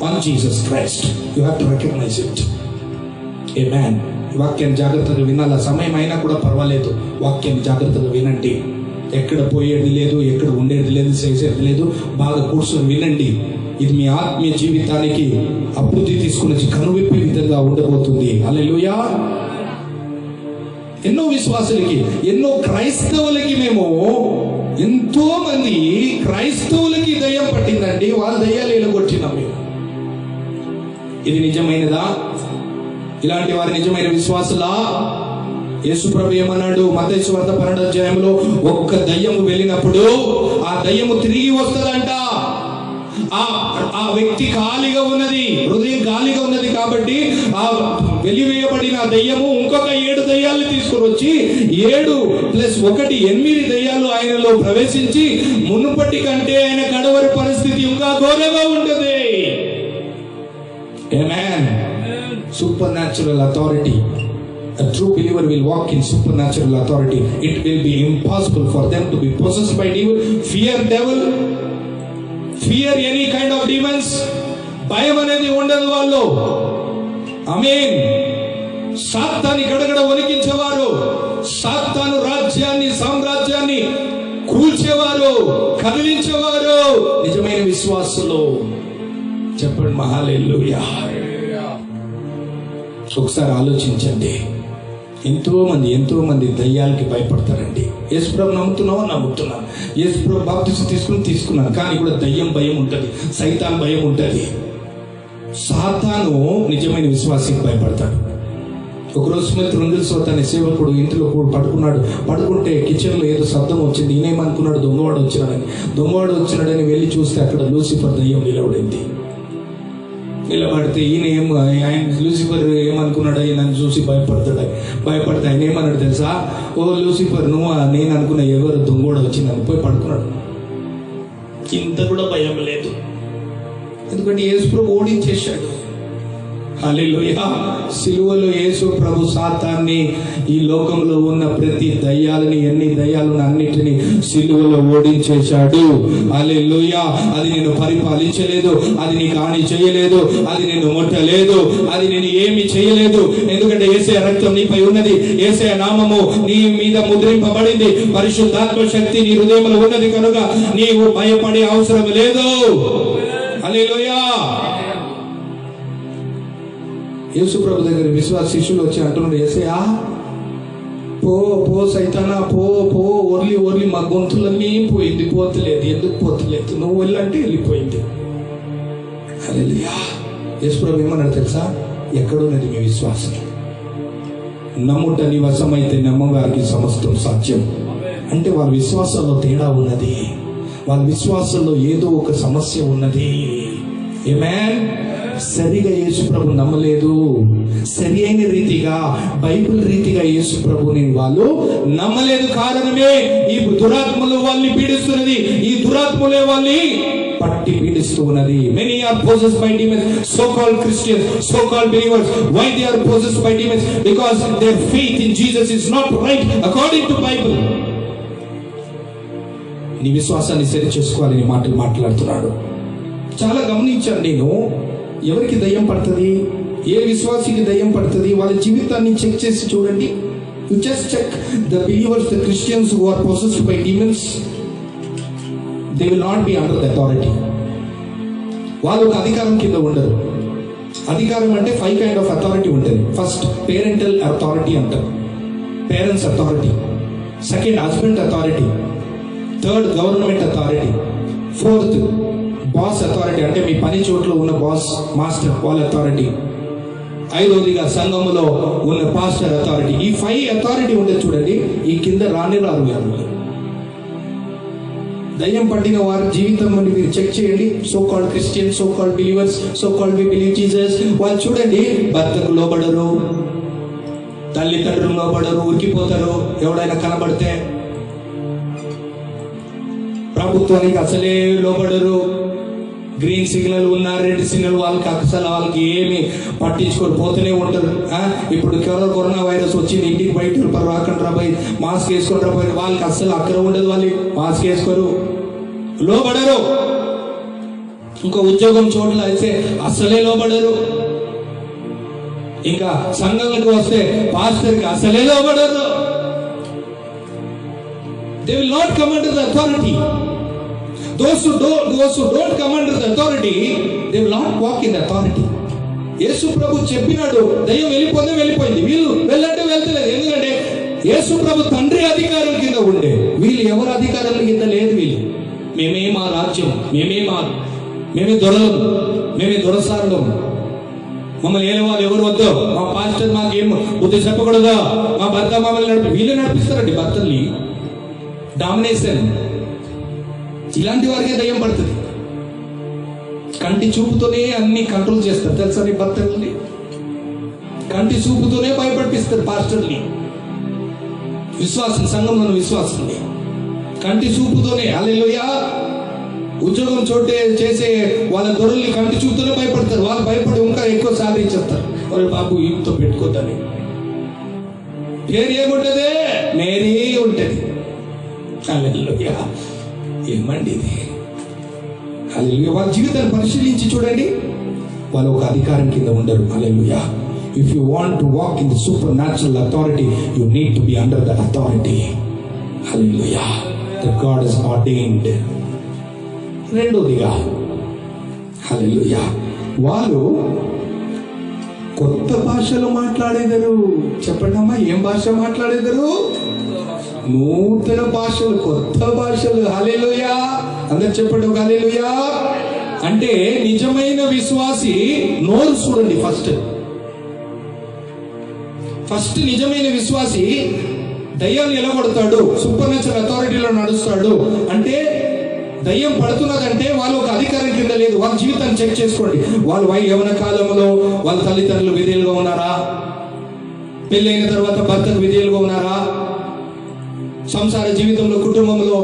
on Jesus Christ. You have to recognize it. Amen. వాక్యాన్ని జాగ్రత్తగా వినాల. సమయం అయినా కూడా పర్వాలేదు, వాక్యాన్ని జాగ్రత్తగా వినండి. ఎక్కడ పోయేది లేదు, ఎక్కడ ఉండేది లేదు, చేసేది లేదు. బాగా కూర్చొని వినండి. ఇది మీ ఆత్మీయ జీవితానికి అభివృద్ధి తీసుకుని కనువిప్పే విధంగా ఉండబోతుంది. హల్లెలూయా. ఎన్నో విశ్వాసులకి, ఎన్నో క్రైస్తవులకి, మేము ఎంతో మంది క్రైస్తవులకి దయ్యం పట్టిందండి. వాళ్ళ దయ్యాలు ఎలగొట్టినాం మేము. ఇది నిజమైనదా? ఇలాంటి వారి నిజమైన విశ్వాసులా? యేసు ప్రభు ఏమన్నాడు? మత్తయి సువార్త 12వ అధ్యాయంలో, ఒక్క దయ్యము వెళ్ళినప్పుడు ఆ దయ్యము తిరిగి వస్తుందంట. ఆ వ్యక్తి ఖాళీగా ఉన్నది, హృదయం ఖాళీగా ఉన్నది కాబట్టి ఆ వెలివేయబడిన దయ్యము ఇంకొక 7 దయ్యాలు తీసుకుని వచ్చి 7 + 1 8 దయ్యాలు ఆయనలో ప్రవేశించి మునుపటి కంటే ఆయన కడవరి పరిస్థితి ఇంకా ఘోరంగా ఉంటుంది. Amen. Supernatural authority. A true believer will walk in supernatural authority. It will be impossible for them to be possessed by devil, fear devil, fear any kind of demons. భయం అనేది ఉండదు వాళ్ళు. ఆమేన్. సాతాను గడగడ వణికించేవారు, సాతాను రాజ్యాన్ని, సామ్రాజ్యాన్ని కూల్చేవారు, కదిలించేవారు నిజమైన విశ్వాసులు. చెప్పండి హల్లెలూయా. ఒకసారి ఆలోచించండి. ఎంతో మంది దయ్యాలకి భయపడతారండి. యేసు ప్రభు నమ్ముతున్నాను, యేసు ప్రభు బాప్తిసం తీసుకున్నాను, కానీ కూడా దయ్యం భయం ఉంటుంది, సైతాన్ భయం ఉంటుంది. సాతాను నిజమైన విశ్వాసికి భయపడతాడు. ఒకరోజు స్మిత్ రుంగిల్స్వర్త్ అనే సేవకుడు ఇంటిలో పడుకుంటే కిచెన్లో ఏదో శబ్దం వచ్చింది. ఈయనేమనుకున్నాడు? దొంగవాడు వచ్చినాడని వెళ్ళి చూస్తే అక్కడ లూసిఫర్ దయ్యం నిలబడితే ఆయన లూసిఫర్ ఏమనుకున్నాడు? నన్ను చూసి భయపడితే ఆయన ఏమన్నాడు తెలుసా? ఓ లూసిఫర్, నువ్వు నేను అనుకున్న ఎవరు దొంగోడు వచ్చి నన్ను పోయి పడుకున్నాడు. ఇంత కూడా భయం లేదు, ఎందుకంటే యేసు ప్రభు ఓడించేశాడు. హల్లెలూయా. సిలువలో యేసు ప్రభు సాతాన్ని, ఈ లోకంలో ఉన్న ప్రతి దయ్యాలని, ఎన్ని దయ్యాలను అన్నిటిని సిలువలో ఓడించేశాడు. హల్లెలూయా. అది నిన్ను పరిపాలించలేదు, అది నీకు హాని చేయలేదు, అది నిన్ను ముట్టలేదు, అది నేను ఏమి చేయలేదు. ఎందుకంటే యేసయ్య రక్తం నీపై ఉన్నది, యేసయ్య నామము నీ మీద ముద్రింపబడింది, పరిశుద్ధాత్మ శక్తి నీ హృదయంలో ఉన్నది కనుక నీవు భయపడే అవసరం లేదు. హల్లెలూయా. యేసు ప్రభు దగ్గర విశ్వాస శిష్యులు వచ్చి అంటున్నాడు, యేసయ్యా పో సైతానా, పో ఓర్లి మా గొంతులన్నీ పోయింది, పోతలేదు. ఎందుకు పోతలేదు? నువ్వు వెళ్ళంటే వెళ్ళిపోయింది. హల్లెలూయా. యేసు ప్రభు ఏమన్నాడు తెలుసా? ఎక్కడున్నది మీ విశ్వాసం? నమ్ముట నీ వశమైతే నమ్మవారికి సమస్తం సాధ్యం. అంటే వాళ్ళ విశ్వాసంలో తేడా ఉన్నది, వాళ్ళ విశ్వాసంలో ఏదో ఒక సమస్య ఉన్నది. ఆమేన్. సరిగా యేసు ప్రభు నమ్మలేదు, సరి అయిన రీతిగా బైబిల్ రీతిగా యేసు ప్రభుని వాళ్ళు నమ్మలేదు. కారణమే ఈ దురాత్మలు వాళ్ళని పీడిస్తున్నది, ఈ దురాత్మలే వాళ్ళని పట్టి పీడిస్తూ ఉన్నది. Many are possessed by demons, so-called Christians, so-called believers. Why they are possessed by demons? Because their faith in Jesus is not right according to Bible. నీ విశ్వాసాన్ని సరి చేసుకోవాలని మాటలు మాట్లాడుతున్నాడు. చాలా గమనించాను నేను. ఎవరికి దయ్యం పడుతుంది, ఏ విశ్వాసికి దయ్యం పడుతుంది, వాళ్ళ జీవితాన్ని చెక్ చేసి చూడండి. You just check the believers, the Christians who are possessed by demons, they will not be under the authority. వాళ్ళు ఒక అధికారం కింద ఉండరు. అధికారం అంటే 5 కైండ్ ఆఫ్ అథారిటీ ఉంటుంది. ఫస్ట్ పేరెంటల్ అథారిటీ అంటారు, parents authority. Second husband authority. Third government authority. Fourth boss authority, అంటే మీ పని చోట్ల ఉన్న బాస్, మాస్టర్, వాళ్ళ అథారిటీ. ఐదవదిగా సంఘములో ఉన్న పాస్టర్ అథారిటీ. ఈ 5 అథారిటీ ఉండేది చూడండి. ఈ కింద రారు ఎవరు. దయ్యం పట్టిన వారి జీవితం అని మీరు చెక్ చేయండి. So called Christians, so called believers, so called we believe Jesus, వాళ్ళు చూడండి భర్తకు లోబడరు, తల్లిదండ్రులు లోబడరు, ఉరికిపోతారు ఎవడైనా కనబడితే. ప్రభుత్వానికి అసలే లోబడరు. గ్రీన్ సిగ్నల్ ఉన్నా, రెడ్ సిగ్నల్ వాళ్ళకి అసలు వాళ్ళకి ఏమి పట్టించుకొని పోతూనే ఉంటారు. ఇప్పుడు కరోనా వైరస్ వచ్చింది, ఇంటికి బయట రాకండి రాబోయి, మాస్క్ వేసుకొని రాబోయి, వాళ్ళకి అసలు అక్కడ ఉండదు, వాళ్ళు మాస్క్ వేసుకోరు, లోబడరు. ఇంకో ఉద్యోగం చోట్ల అయితే అసలే లోబడరు. ఇంకా సంఘాలకు వస్తే పాస్టర్కి అసలే లోబడరు. They will not come under the authority. Those who don't come under the authority, they will not walk in the authority. యేసు ప్రభు చెప్పినాడు, దయ్యం వెళ్ళిపోయింది, వీళ్ళు వెళ్ళంటే వెళ్తలేదు. ఎందుకంటే యేసు ప్రభు తండ్రి అధికారం కింద ఉండే, వీళ్ళు ఎవరి అధికారం కింద లేదు. వీళ్ళు మేమే మా రాజ్యం, మేమే దొరలం, మేమే దొరసారులం, మమ్మల్ని ఏలేవాళ్ళు ఎవరు వద్దు, మా పాస్టర్ మాకేం బుద్ధి చెప్పకూడదా, మా భర్త మమ్మల్ని వీళ్ళు నడిపిస్తారండి భర్తల్ని. డామినేషన్. ఇలాంటి వారికే దయ్యం పడుతుంది. కంటి చూపుతోనే అన్ని కంట్రోల్ చేస్తారు తెలుసా నీ భర్తల్ని. కంటి చూపుతోనే భయపడిపిస్తారు పాస్టర్ని, విశ్వాసం, సంఘంలోని విశ్వాసాన్ని కంటి చూపుతోనే. హల్లెలూయా. ఉద్యోగం చోటే చేసే వాళ్ళ దొరల్ని కంటి చూపుతోనే భయపడతారు. వాళ్ళు భయపడి ఇంకా ఎక్కువ శాలరీ ఇచ్చేస్తారు. ఒరే బాబు ఇంతో పెట్టుకోద్దని. పేరు ఏముంటది? మేరీ ఉంటది. హల్లెలూయా. ఏమండి ఇది? హల్లెలూయా. వాళ్ళ జీవితాన్ని పరిశీలించి చూడండి, వాళ్ళు ఒక అధికారం కింద ఉండరు. హల్లెలూయా. If you want to walk in the supernatural authority, you need to be under the authority. Hallelujah. That God has ordained. రెండోదిగా హల్లెలూయా, వాళ్ళు కొత్త భాషలు మాట్లాడేదరు. చెప్పండి అమ్మా, ఏం భాష మాట్లాడేదరు? నూతన భాషలు, కొత్త భాషలు. హల్లెలూయా. అందరు చెప్పండి ఒక హల్లెలూయా. అంటే నిజమైన విశ్వాసి నోరు చూడండి. ఫస్ట్ నిజమైన విశ్వాసి దయ్యాన్ని ఎలా కొడతాడు? సూపర్ న్యాచురల్ అథారిటీలో నడుస్తాడు. అంటే దయ్యం పడుతున్నదంటే వాళ్ళు ఒక అధికారం కింద లేదు. వాళ్ళ జీవితాన్ని చెక్ చేసుకోండి. వాళ్ళు యవ్వన కాలంలో వాళ్ళ తల్లిదండ్రులు విధేయులుగా ఉన్నారా? పెళ్ళైన తర్వాత భర్తకు విధేయులుగా ఉన్నారా? సంసార జీవితంలో, కుటుంబంలో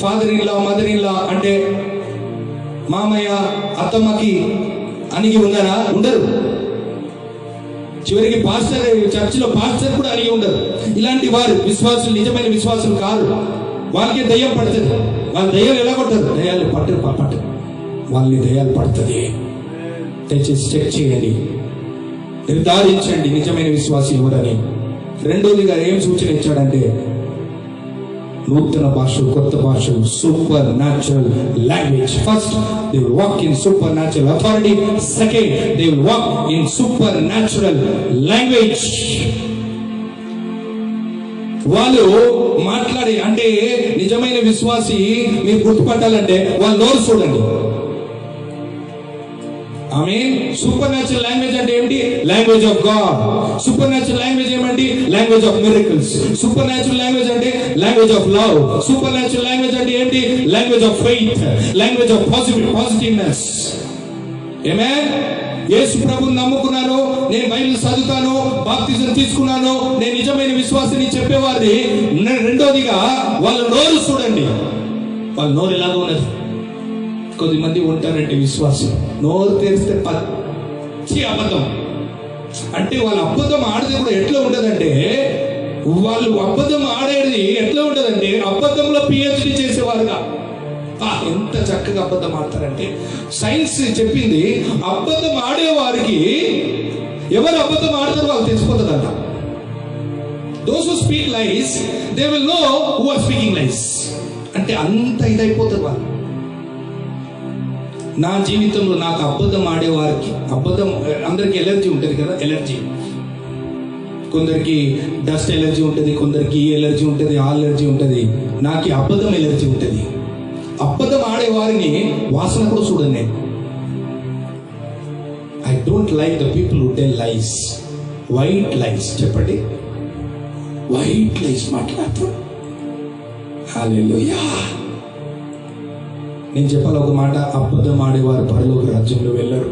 father in law, mother in law అంటే మామయ్య, అత్తమ్మకి అణిగి ఉన్నారా? ఉండరు. చివరికి పాస్టర్, చర్చిలో పాస్టర్ కూడా అణిగి ఉండరు. ఇలాంటి వారు విశ్వాసులు, నిజమైన విశ్వాసులు కాదు. వాళ్ళకి దయ్యం పడుతుంది. వాళ్ళ దయ్యాలు ఎలా కొట్టరు? దయ్యాలు పట్టు వాళ్ళని దయ్యాలు పడుతుంది. దయచేసి చెక్ చేయండి, నిర్ధారించండి నిజమైన విశ్వాసి ఎవరని. రెండోదిగా ఏం సూచన ఇచ్చాడంటే నూతన భాషలు, కొత్త భాషలు, super natural language. First they will walk in super natural authority. Second they will walk in super natural language. వాళ్ళు మాట్లాడే, అంటే నిజమైన విశ్వాసి మీరు గుర్తుపట్టాలంటే వాళ్ళ నోరు చూడండి. ఆమేన్. సూపర్ న్యాచురల్ లాంగ్వేజ్ అంటే ఏంటి? Language of God. Supernatural language ఏమండి? Language of miracles. Supernatural language అంటే language of love. Supernatural language అంటే ఏంటి? Language of faith, language of positiveness. Amen. యేసు ప్రభువుని నమ్ముకున్నాను, నేను బైబిల్ చదువుతాను, బాప్తిజం తీసుకున్నాను, నేను నిజమైన విశ్వాసిని చెప్పేవారిని. రెండోదిగా వాళ్ళ నోరు చూడండి. వాళ్ళ నోరు ఎలాగ ఉన్నది? కొద్దిమంది ఉంటారంటే విశ్వాసం నోరు తెరిస్తే పచ్చి అబద్ధం. అంటే వాళ్ళు అబద్ధం ఆడేది కూడా ఎట్లా ఉంటదంటే, వాళ్ళు అబద్ధం ఆడేది ఎట్లా ఉంటదంటే అబద్ధంలో పిహెచ్డి చేసేవారుగా. ఎంత చక్కగా అబద్ధం ఆడతారంటే, సైన్స్ చెప్పింది అబద్ధం ఆడేవారికి ఎవరు అబద్ధం ఆడతారో వాళ్ళు తెలిసిపోతుందంట. Those who speak lies, they will know who are speaking lies. అంటే అంత ఇదైపోతారు వాళ్ళు. నా జీవితంలో నాకు అబద్ధం ఆడేవారికి, అబద్ధం అందరికి ఎలర్జీ ఉంటుంది కదా, ఎలర్జీ. కొందరికి డస్ట్ ఎలర్జీ ఉంటుంది, కొందరికి ఈ ఎలర్జీ ఉంటుంది, ఆ ఎలర్జీ ఉంటుంది. నాకు ఈ అబద్ధం ఎలర్జీ ఉంటుంది. అబద్ధం ఆడేవారిని వాసన కూడా చూడండి నేను. I don't like the people who tell lies, white lies. చెప్పండి, వైట్ లైస్ మాట్లాడతారు. హల్లెలూయా. నేను చెప్పాలి ఒక మాట, అబద్ధం ఆడేవారు పరలోక రాజ్యంలో వెళ్ళరు.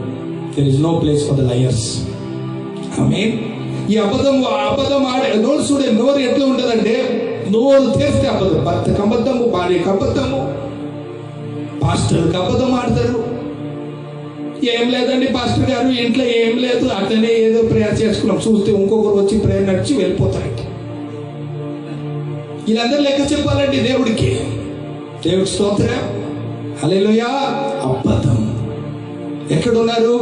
There is no place for the liars. Amen. ఈ అబద్ధం ఆడే నోరు చూడే, నోరు ఎట్లా ఉంటుందంటే, నోరు తెరిస్తే అబద్ధం, భర్తకు అబద్ధము, భార్యకు అబద్ధము, పాస్టర్కి అబద్ధం ఆడతారు. ఏం లేదండి పాస్టర్ గారు, ఇంట్లో ఏం లేదు, అట్లనే ఏదో ప్రేయర్ చేసుకున్నాం, చూస్తే ఇంకొకరు వచ్చి ప్రేయర్ నడిచి వెళ్ళిపోతారు. వీళ్ళందరూ లెక్క చెప్పాలండి దేవుడికి. దేవుడి స్తోత్రం. హల్లెలూయా. అబద్ధం. ఎక్కడున్నారు?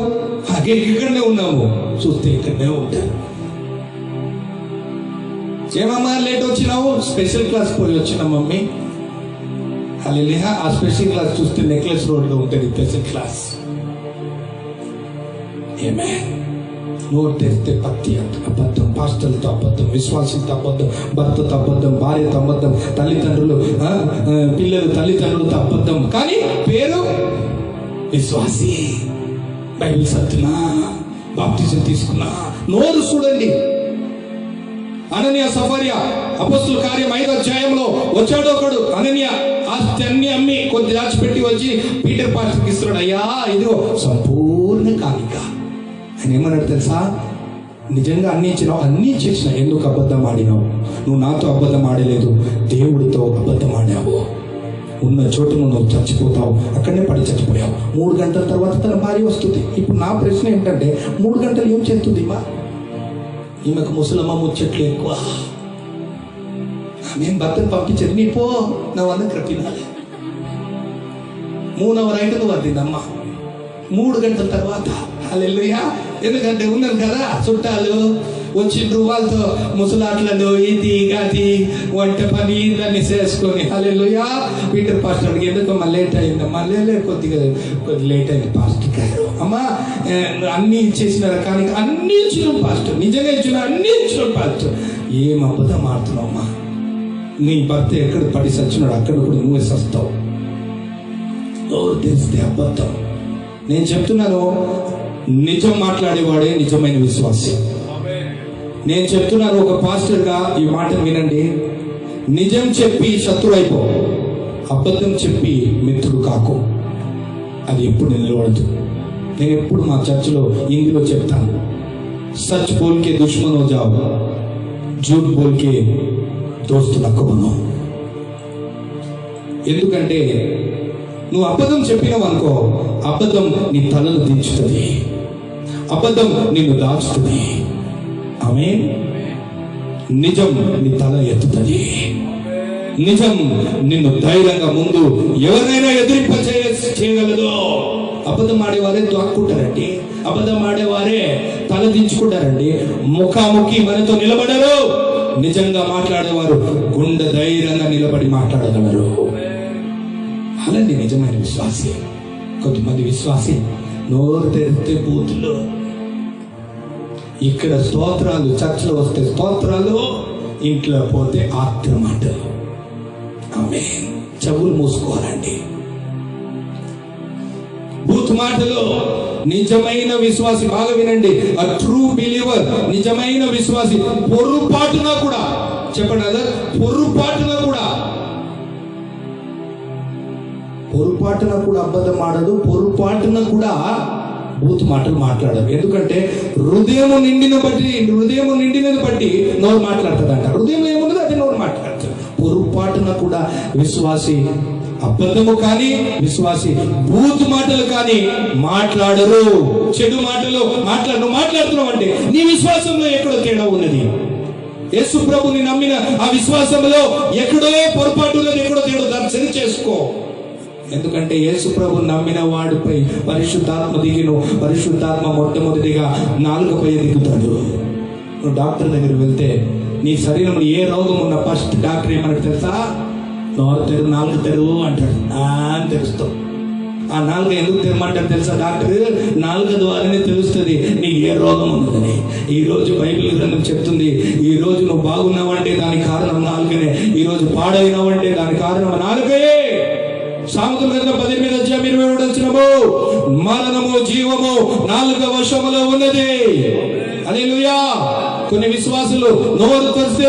ఇక్కడనే ఉన్నాము, చూస్తే ఇక్కడనే ఉంటారు. ఏమమ్మా లేట్ వచ్చినావు? స్పెషల్ క్లాస్ పోయి వచ్చినా మమ్మీ. హల్లెలూయా. ఆ స్పెషల్ క్లాస్ చూస్తే నెక్లెస్ రోడ్ లో ఉంటుంది స్పెషల్ క్లాస్. ఆమేన్. నోరు తెరిస్తే పత్తి అబద్ధం, పాస్టర్లతో అబద్ధం, విశ్వాసులతో అబద్ధం, భర్తతో అబద్ధం, భార్యతో అబద్ధం, తల్లిదండ్రులు పిల్లలు తల్లిదండ్రులతో అబద్ధం, కానీ పేరు విశ్వాసి, బైబిల్ సత్తునా, బాప్టిజం తీసుకున్నా. నోరు చూడండి. అననీయ సఫర్యా అపొస్తలుల కార్యం 5వ అధ్యాయంలో వచ్చాడు ఒకడు. అననీయ ఆస్తి అన్ని అమ్మి కొద్ది దాచిపెట్టి వచ్చి పీటర్ పాస్టర్కి ఇస్తున్నాడు. అయ్యా ఇదిగో సంపూర్ణ కానుక. ఆయన ఏమన్నాడు తెలుసా? నిజంగా అన్ని ఇచ్చినావు, అన్నీ చేసిన, ఎందుకు అబద్ధం ఆడినావు? నువ్వు నాతో అబద్ధం ఆడలేదు, దేవుడితో అబద్ధం ఆడావు. ఉన్న చోటు నువ్వు చచ్చిపోతావు, అక్కడనే పడి చచ్చిపోయావు. 3 గంటల తర్వాత తన భార్య వస్తుంది. ఇప్పుడు నా ప్రశ్న ఏంటంటే, 3 గంటలు ఏం చేస్తుంది ఈమెకు? ముసలమ్మ ముచ్చట్లు ఎక్కువ. మేము భర్తను పంపించేది, నీ పో నా వంద క్రపినాలి. 3 అవర్ అయితే నువ్వు అందిందమ్మా. 3 గంటల తర్వాత హల్లెలూయా. ఎందుకంటే ఉన్నాను కదా చుట్టాలు వచ్చిండ్రు, వాళ్ళతో ముసలాట్లను ఇది గది వంట పని ఇదన్నీ చేసుకొని హల్లెలూయా. పీటర్ పాస్టర్ ఎందుకమ్మా లేట్ అయిందమ్మా? కొద్దిగా లేట్ అయింది పాస్టర్ గారు. అమ్మా అన్నీ ఇచ్చేసినారు, కానీ అన్నీ ఇచ్చినాం పాస్టర్, నిజంగా ఇచ్చిన అన్నీ ఇచ్చినాం పాస్టర్. ఏం అబద్ధం ఆడుతున్నావమ్మా? నీ భర్త ఎక్కడ పడి సచ్చినాడు, అక్కడ కూడా నువ్వే సస్తావు. నోరు తెరిస్తే అబద్ధం. నేను చెప్తున్నాను, నిజం మాట్లాడేవాడే నిజమైన విశ్వాసి. నేను చెప్తున్నాను ఒక పాస్టర్గా ఈ మాట వినండి. నిజం చెప్పి శత్రువు అయిపో, అబద్ధం చెప్పి మిత్రుడు కాకు. అది ఎప్పుడు నిలబడదు. నేను ఎప్పుడు మా చర్చిలో హిందీలో చెప్తాను, సచ్ బోల్కే దుష్మన్ హో జాओ, झूठ బోల్కే దోస్తు నక్క బనో. ఎందుకంటే నువ్వు అబద్ధం చెప్పినావు అనుకో, అబద్ధం నీ తలను దించుతుంది, అబద్ధం నిన్ను దాచుతుంది. ఆమేన్. నిజం నీ తల ఎత్తుతుంది. నిజం నిన్ను ధైర్యంగా ముందు ఎవరినైనా ఎదిరింప చేయగలదు. అబద్ధం ఆడేవారే దాక్కుంటారండి, అబద్ధం ఆడేవారే తల దించుకుంటారండి, ముఖాముఖి మనతో నిలబడరు. నిజంగా మాట్లాడేవారు గుండె ధైర్యంగా నిలబడి మాట్లాడగలరు. అలాంటి నిజమైన విశ్వాసి. కొంతమంది విశ్వాసి నోరు తెరిస్తే బూతులు, ఇక్కడ స్తోత్రాలు, చర్చలు వస్తే స్తోత్రాలు, ఇంట్లో పోతే ఆత్రమాటలు. ఆమేన్. చెవులు మూసుకోవాలండి. బూత్ మాటలు. నిజమైన విశ్వాసి, బాగా వినండి, ఆ ట్రూ బిలీవర్, నిజమైన విశ్వాసి పొర్రుపాటున కూడా, చెప్పండి అదే, పొర్రుపాటున కూడా అబద్ధం ఆడదు, పొర్రుపాటున కూడా బూత్ మాటలు మాట్లాడదు. ఎందుకంటే హృదయం నిండినది బట్టి నోరు మాట్లాడుతుందంట. హృదయం ఏమున్నదో అది నోరు మాట్లాడుతుంది. పొర్రుపాటున కూడా విశ్వాసి అబద్ధము కానీ, విశ్వాసి బూత్ మాటలు కానీ మాట్లాడరు. చెడు మాటలు నువ్వు మాట్లాడుతున్నావు అంటే నీ విశ్వాసంలో ఎక్కడో తేడా ఉన్నది. యేసు ప్రభుని నమ్మిన ఆ విశ్వాసంలో ఎక్కడో పొరపాటు ఉన్నది, ఎక్కడో తేడా. దాన్ని సరి చేసుకో. ఎందుకంటే యేసు ప్రభు నమ్మిన వాడిపై పరిశుద్ధాత్మ దిగిను. పరిశుద్ధాత్మ మొట్టమొదటిగా నాలుకపై దిగుతాడు. నువ్వు డాక్టర్ దగ్గరికి వెళ్తే నీ శరీరంలో ఏ రోగం ఉన్నా ఫస్ట్ డాక్టర్ ఏమన్నా తెలుసా? నోరు తెరు, నాలుగు తెరువు అంటాడు. అని తెలుస్తావు. ఆ నాలుగు ఎందుకు తెరమంటారు తెలుసా డాక్టర్? నాలుగు ద్వారానే తెలుస్తుంది నీకు ఏ రోగం ఉన్నదని. ఈ రోజు బైబిల్ గ్రంథం చెప్తుంది, ఈ రోజు నువ్వు బాగున్నావంటే దానికి కారణం నాలుగనే, ఈ రోజు పాడైనావంటే దానికి కారణం నాలుగే. సామెతల గ్రంథం 18:27 మరణము జీవము నాలుక వశములో ఉన్నది. హల్లెలూయా. కొన్ని విశ్వాసులు నోరు తెరిస్తే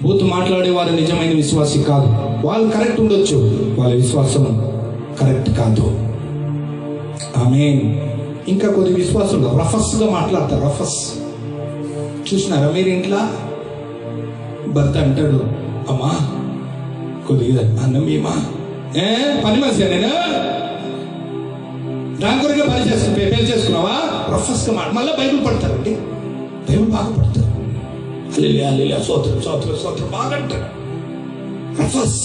బూతు మాట్లాడేవారు నిజమైన విశ్వాసి కాదు. వాళ్ళు కరెక్ట్ ఉండొచ్చు, వాళ్ళ విశ్వాసం కరెక్ట్ కాదు. ఆమేన్. ఇంకా కొన్ని విశ్వాసులు రఫస్గా మాట్లాడతారు. రఫస్ చూసినారా మీరు? ఇంట్లో భర్త అంటాడు, అమ్మా కొద్దిగా అన్నం ఏమా, పని మనిషి నేను దాని కొరకే పని చేసుకున్నావా? రఫస్గా మళ్ళీ బైబిల్ పడతారండి. బైబిల్ బాగా పడతారు. హల్లెలూయా, స్తోత్రం స్తోత్రం స్తోత్రం బాగా అంటారు. రఫస్.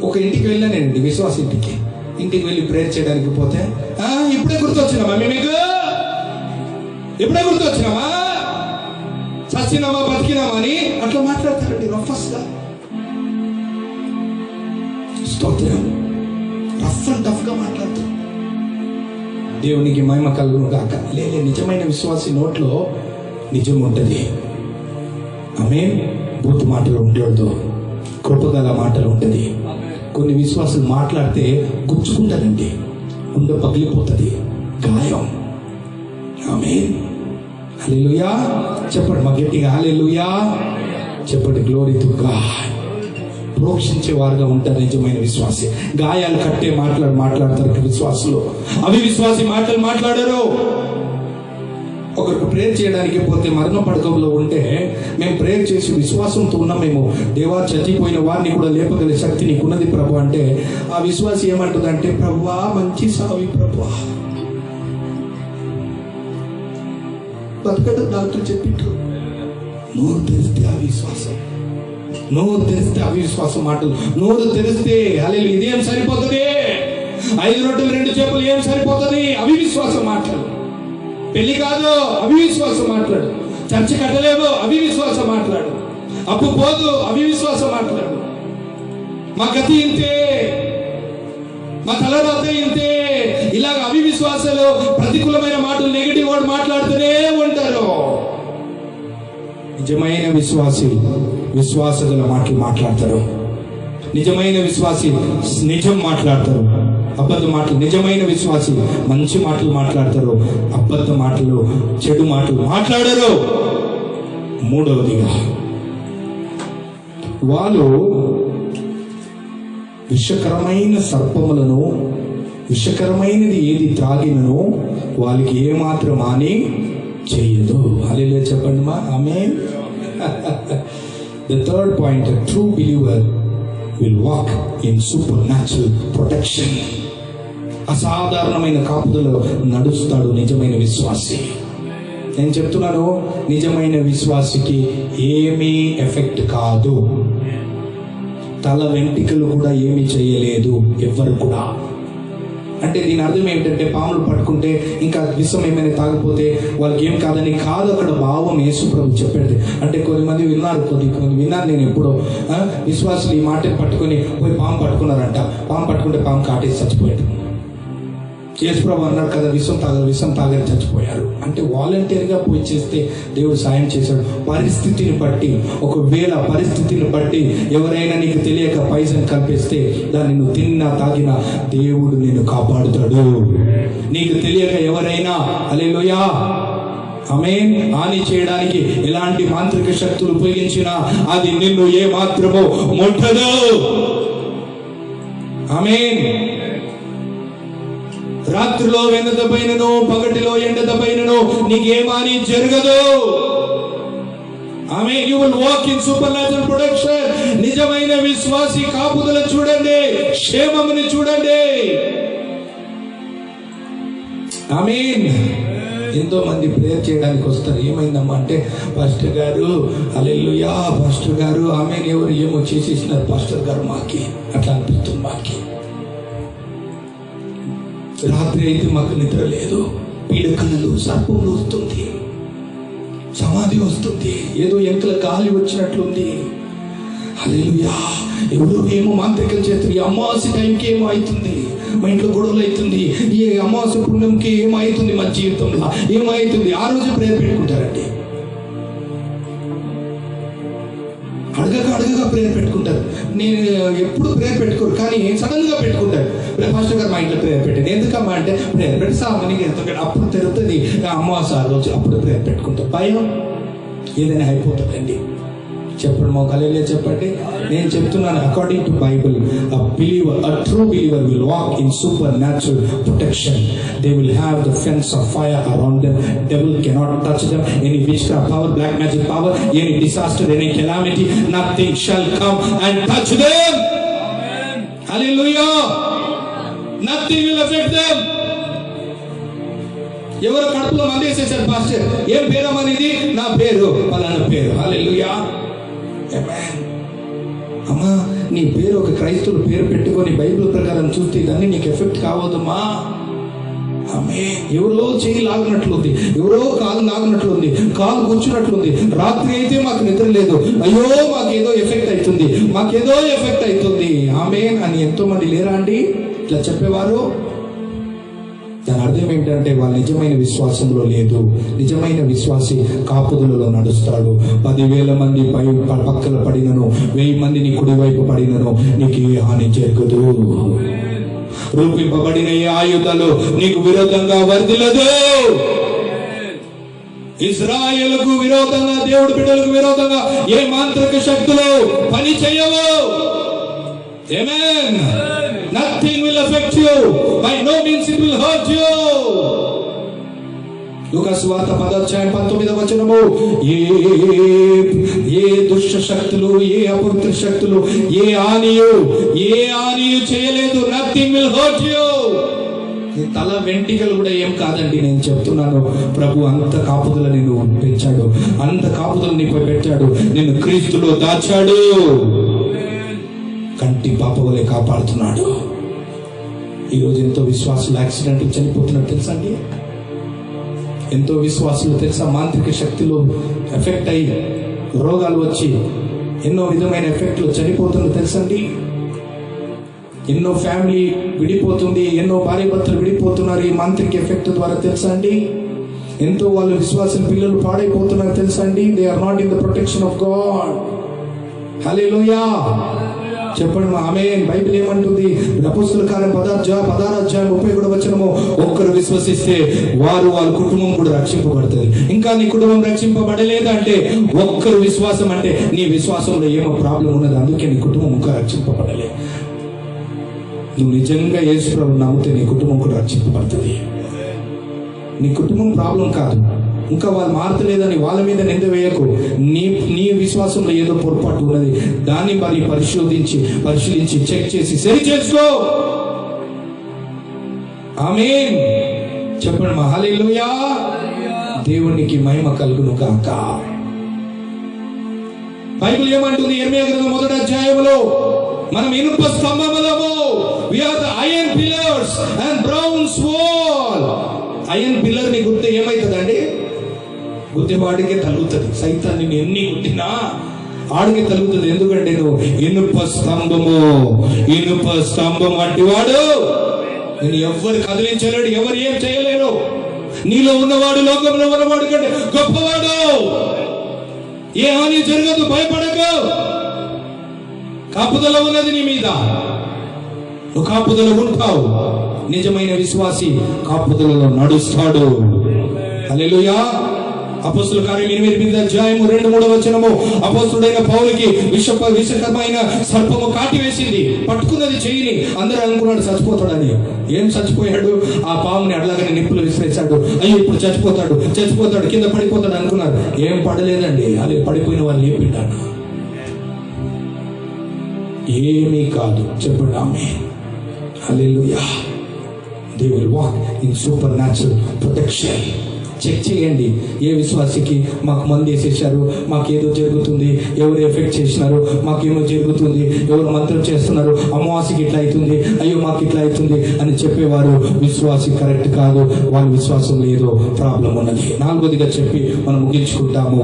ఒక ఇంటికి వెళ్ళానండి, విశ్వాస ఇంటికి వెళ్ళి ప్రేయర్ చేయడానికి పోతే, ఇప్పుడే గుర్తొచ్చినామా మీకు? ఇప్పుడే గుర్తొచ్చినామా? చచ్చినామా బతికినామా అని అట్లా మాట్లాడతారండి రఫస్గా. స్తోత్రం. రఫ్ అండ్ టఫ్ గా మాట్లాడతారు. దేవునికి మహిమ కలుగును గాక. నిజమైన విశ్వాసి నోట్లో నిజం ఉంటుంది. ఆమేన్. బూతు మాటలు ఉండదు, కృపగల మాటలు ఉంటుంది. కొన్ని విశ్వాసులు మాట్లాడితే గుచ్చుకుంటారండి, గుండె పగిలిపోతుంది, గాయం. ఆమేన్. హల్లెలూయా చెప్పండి మా గట్టిగా, హల్లెలూయా చెప్పండి. Glory to God. ప్రోక్షించే వారుగా ఉంటారు నిజమైన విశ్వాసి. గాయాలు కట్టే మాట్లాడతారు విశ్వాసులు. అవి విశ్వాసి మాటలు మాట్లాడారు. ఒకరికి ప్రేయర్ చేయడానికి పోతే మరణ పడకంలో ఉంటే మేము ప్రేయర్ చేసి విశ్వాసంతో ఉన్నాం, మేము దేవా చచ్చిపోయిన వారిని కూడా లేపగలిగే శక్తి నీకున్నది ప్రభు అంటే, ఆ విశ్వాసి ఏమంటుందంటే, ప్రభువా మంచి సావి ప్రభువా, బతకడం డాక్టర్ చెప్పిండు. నోరు తెరిస్తే అవిశ్వాసం, నోరు తెరిస్తే అవిశ్వాసం మాటలు. నోరు తెరిస్తే హల్లెలూయా ఇదేం సరిపోతుంది? 5 రొట్టెలు 2 చేపలు ఏం సరిపోతుంది? అవిశ్వాసం మాటలు. పెళ్లి కాదు, అవిశ్వాసం మాట్లాడు. చర్చి కట్టలేవు, అవిశ్వాసం మాట్లాడు. అప్పు పోదు, అవిశ్వాసం మాట్లాడు. మా గతి ఇంతే, మా తలరాత ఇంతే, ఇలాగ అవిశ్వాసాలు ప్రతికూలమైన మాటలు, నెగిటివ్ వర్డ్ మాట్లాడుతూనే ఉంటారు. నిజమైన విశ్వాసి విశ్వాసగల మాటలు మాట్లాడతారు. నిజమైన విశ్వాసి నిజం మాట్లాడతారు, అబద్ధ మాటలు. నిజమైన విశ్వాసి మంచి మాటలు మాట్లాడతారు, అబద్ధ మాటలు చెడు మాటలు మాట్లాడరు. మూడవదిగా వాళ్ళు విషకరమైన సర్పములను, విషకరమైనది ఏది త్రాగినను వాళ్ళకి ఏమాత్రం హాని చేయదు. హల్లెలూయా చెప్పండి మా. ఆమేన్. The third point, a true believer will walk in supernatural protection. అసాధారణమైన కాపుదలలో నడుస్తాడు నిజమైన విశ్వాసి. నేను చెప్తున్నాను, నిజమైన విశ్వాసికి ఏమీ ఎఫెక్ట్ కాదు. తల వెంట్రుకలు కూడా ఏమీ చేయలేదు ఎవ్వరు కూడా. అంటే దీని అర్థం ఏమిటంటే, పాములు పట్టుకుంటే ఇంకా విషం ఏమైనా తాగిపోతే వాళ్ళకి ఏం కాదని కాదు. అక్కడ భావం యేసు ప్రభు చెప్పేది. అంటే కొంతమంది విన్నారు నేను ఎప్పుడో, విశ్వాసులు ఈ మాట పట్టుకొని పోయి పాము పట్టుకున్నారంట. పాము పట్టుకుంటే పాము కాటేసి చచ్చిపోయాడు. యేసు ప్రభు అన్నాడు కదా, విషం తాగని చచ్చిపోయారు. అంటే వాలంటీర్గా పోయి చేస్తే దేవుడు సాయం చేశాడు. పరిస్థితిని బట్టి, ఒకవేళ పరిస్థితిని బట్టి ఎవరైనా నీకు తెలియక పైసలు కల్పిస్తే దాన్ని నువ్వు తిన్నా తాగినా దేవుడు నిన్ను కాపాడుతాడు. నీకు తెలియక ఎవరైనా హల్లెలూయా ఆమేన్ హాని చేయడానికి ఎలాంటి మాంత్రిక శక్తులు ఉపయోగించినా అది నిన్ను ఏ మాత్రమో ముట్టదు. ఆమేన్. రాత్రిలో వెన్నదపైనను పగటిలో ఎండదపైనను నీకేమాని జరగదు. Amen. You will walk in supernatural protection. నిజమైన విశ్వాసి కాపుదల చూడండి, క్షేమముని చూడండి. ఆమేన్. ఎంతో మంది ప్రేయర్ చేయడానికి వస్తారు. ఏమైందమ్మా అంటే, పాస్టర్ గారు హల్లెలూయా, పాస్టర్ గారు ఆమె ఎవరు ఏమో చేసేసినారు పాస్టర్ గారు మాకి, అట్లా అనిపిస్తుంది మాకి. రాత్రి అయితే మాకు నిద్ర లేదు, పీడకలలు, సర్పములు వస్తుంది, సమాధి వస్తుంది, ఏదో ఎంకల గాలి వచ్చినట్లుంది. హల్లెలూయా, ఎవరో ఏమో మాంత్రికలు చేస్తారు. ఈ అమావాస్య టైంకి ఏమో అవుతుంది, మా ఇంట్లో గొడవలు అవుతుంది, ఈ అమావాస్య పుణ్యంకి ఏమవుతుంది, మా జీవితంలో ఏమవుతుంది. ఆ రోజు ప్రేయర్ పెట్టుకుంటారండి, అడగగా ప్రేయర్ పెట్టుకుంటారు. నేను ఎప్పుడు ప్రేయర్ పెట్టుకోరు, కానీ సడన్ గా పెట్టుకుంటారు. పాస్టర్ గారు మా ఇంట్లో ప్రేయర్ పెట్టండి, ఎందుకమ్మా అంటే ప్రేయర్ పెట్టి సామాన్యంగా వెళ్తాడు, అప్పుడు తిరుగుతుంది అమావాస్య ఆ రోజు, అప్పుడు ప్రేయర్ పెట్టుకుంటారు. భయం ఏదైనా అయిపోతుందండి. చెప్పండి, మా కళలో చెప్పండి. నేను చెప్తున్నాను, according to Bible, a true believer will walk in supernatural protection. They will have the fence of fire around them. Devil cannot touch them. Any witchcraft power, black magic power, any disaster, any calamity, nothing shall come and touch them. Amen. Hallelujah. Nothing will affect them. ఎవరు కడుపులో మందేసేసారు pastor, ఏం పేరమ్మనిది, నా పేరు పలానా పేరు. హల్లెలూయా. అమ్మా, నీ పేరు ఒక క్రైస్తవుడు పేరు పెట్టుకొని బైబిల్ ప్రకారం చూస్తే దాన్ని నీకు ఎఫెక్ట్ కావద్దమ్మా. ఆమె ఎవరో చేయి లాగినట్లుంది, ఎవరో కాలు లాగినట్లుంది, కాలు కూర్చున్నట్లుంది. రాత్రి అయితే మాకు నిద్ర లేదు, అయ్యో మాకేదో ఎఫెక్ట్ అవుతుంది, మాకేదో ఎఫెక్ట్ అవుతుంది. ఆమె అని ఎంతో మంది లేరా అండి ఇట్లా చెప్పేవారు? దాని అర్థం ఏంటంటే వాళ్ళు నిజమైన విశ్వాసంలో లేదు. నిజమైన విశ్వాసి కాపుదలలో నడుస్తాడు. 10,000 మంది పక్కన పడినను, 1000 మంది నీ కుడివైపు పడినను నీకు ఏ హాని జరగదు. రూపింపబడిన ఏ ఆయుధాలు నీకు విరోధంగా వర్ధిల్లదు. ఇశ్రాయేలుకు విరోధంగా, దేవుడి బిడ్డలకు విరోధంగా ఏ మాంత్రిక శక్తులు పని చేయవు. ఆమేన్. Nothing will affect you. By no means it will hurt you. లూకాసు వార్త 10:19 ఏ దుష్ట శక్తులు, ఏ అపవిత్ర శక్తులు ఏ హానియు చేయలేదు. Nothing will hurt you. నీ తల వెంట్రుకలు కూడా ఏం కాదండి. నేను చెప్తున్నాను, ప్రభు అంత కాపుదల నిన్ను పెంచాడు, అంత కాపుదల నీపై పెట్టాడు, నిన్ను క్రీస్తులో దాచాడు, కంటి పాప వలె కాపాడుతున్నాడు. ఈరోజు ఎంతో విశ్వాసులు యాక్సిడెంట్ చనిపోతున్నట్టు తెలుసా అండి? ఎంతో విశ్వాసులు తెలుసా మాంత్రిక శక్తులు ఎఫెక్ట్ అయ్యి రోగాలు వచ్చి ఎన్నో విధమైన ఎఫెక్ట్లు చనిపోతున్నట్టు తెలుసండి? ఎన్నో ఫ్యామిలీ విడిపోతుంది, ఎన్నో భార్య భర్తలు విడిపోతున్నారు ఈ మాంత్రిక ఎఫెక్ట్ ద్వారా తెలుసా అండి? ఎంతో వాళ్ళు విశ్వాసం పిల్లలు పాడైపోతున్నారు తెలుసా అండి? They are not in the protection of God. Hallelujah. చెప్పండి ఆమేన్. బైబిల్ ఏమంటుంది? అపోస్తలుల కార్యం 16:31 ఒక్కరు విశ్వసిస్తే వాళ్ళ కుటుంబం కూడా రక్షింపబడుతుంది. ఇంకా నీ కుటుంబం రక్షింపబడలేదంటే ఒక్కరు విశ్వాసం అంటే నీ విశ్వాసంలో ఏమో ప్రాబ్లం ఉన్నది, అందుకే నీ కుటుంబం ఇంకా రక్షింపబడలేదు. నువ్వు నిజంగా యేసు ప్రభువుని నమ్మితే నీ కుటుంబం కూడా రక్షింపబడుతుంది. నీ కుటుంబం ప్రాబ్లం కాదు, ఇంకా వాళ్ళు మారతలేదని వాళ్ళ మీద నింద వేయకు. నీ విశ్వాసంలో ఏదో పొరపాటు ఉన్నది, దాన్ని మరి పరిశీలించి చెక్ చేసి సరి చేసుకో. ఆమేన్. చెప్పండి మా హల్లెలూయా. దేవునికి మహిమ కలుగును గాక. బైబిల్ ఏమంటుంది? ఇర్మియా గ్రంథం 1వ అధ్యాయంలో మనం ఇనుప స్తంభములము. we are the iron pillars and bronze wall. Iron pillar ని గుర్తు ఏమైతుందండి? గుద్దేవాడికే తలుగుతుంది. సైతాన్ని ఎన్ని గుద్దినా ఆడికి తలుగుతుంది. ఎందుకంటే నువ్వు ఇనుప స్తంభం వంటి వాడు. నేను ఎవరు కదిలించలేడు, ఎవరు ఏం చేయలేరు. నీలో ఉన్నవాడు లోకంలో ఉన్నవాడు కంటే గొప్పవాడు. ఏ హాని జరగదు, భయపడకు. కాపుదల ఉన్నది నీ మీద, నువ్వు కాపుదల ఉంటావు. నిజమైన విశ్వాసి కాపుదలలో నడుస్తాడు. హల్లెలూయా. అపోస్తలుల కార్యం 8:2-3 అపోస్తలుడైన పౌలుకి విషకరమైన సర్పము కాటి వేసింది, పట్టుకున్నది చెయ్యిని. అందరూ అనుకున్నాడు చచ్చిపోతాడని. ఏం చచ్చిపోయాడు? ఆ పాముని అట్లాగనే నిప్పులు విసిరేశాడు. అయ్యో ఇప్పుడు చచ్చిపోతాడు కింద పడిపోతాడు అనుకున్నారు. ఏం పడలేదండి, అది పడిపోయిన వాళ్ళు లేపిండాడు. ఏమీ కాదు. చెప్పండి amen. Hallelujah. They will walk in supernatural protection. Check చేయండి. ఏ విశ్వాసికి మాకు మందు వేసేసారు, మాకేదో జరుగుతుంది, ఎవరు ఎఫెక్ట్ చేసినారు, మాకేమో జరుగుతుంది, ఎవరు మంత్రం చేస్తున్నారు, అమావాస్యకి ఇట్లా అవుతుంది, అయ్యో మాకు ఇట్లా అవుతుంది అని చెప్పేవారు విశ్వాసి కరెక్ట్ కాదు. వాళ్ళ విశ్వాసంలో ఏదో ప్రాబ్లం ఉన్నది. నాలుగోదిగా చెప్పి మనం ముగించుకుంటాము.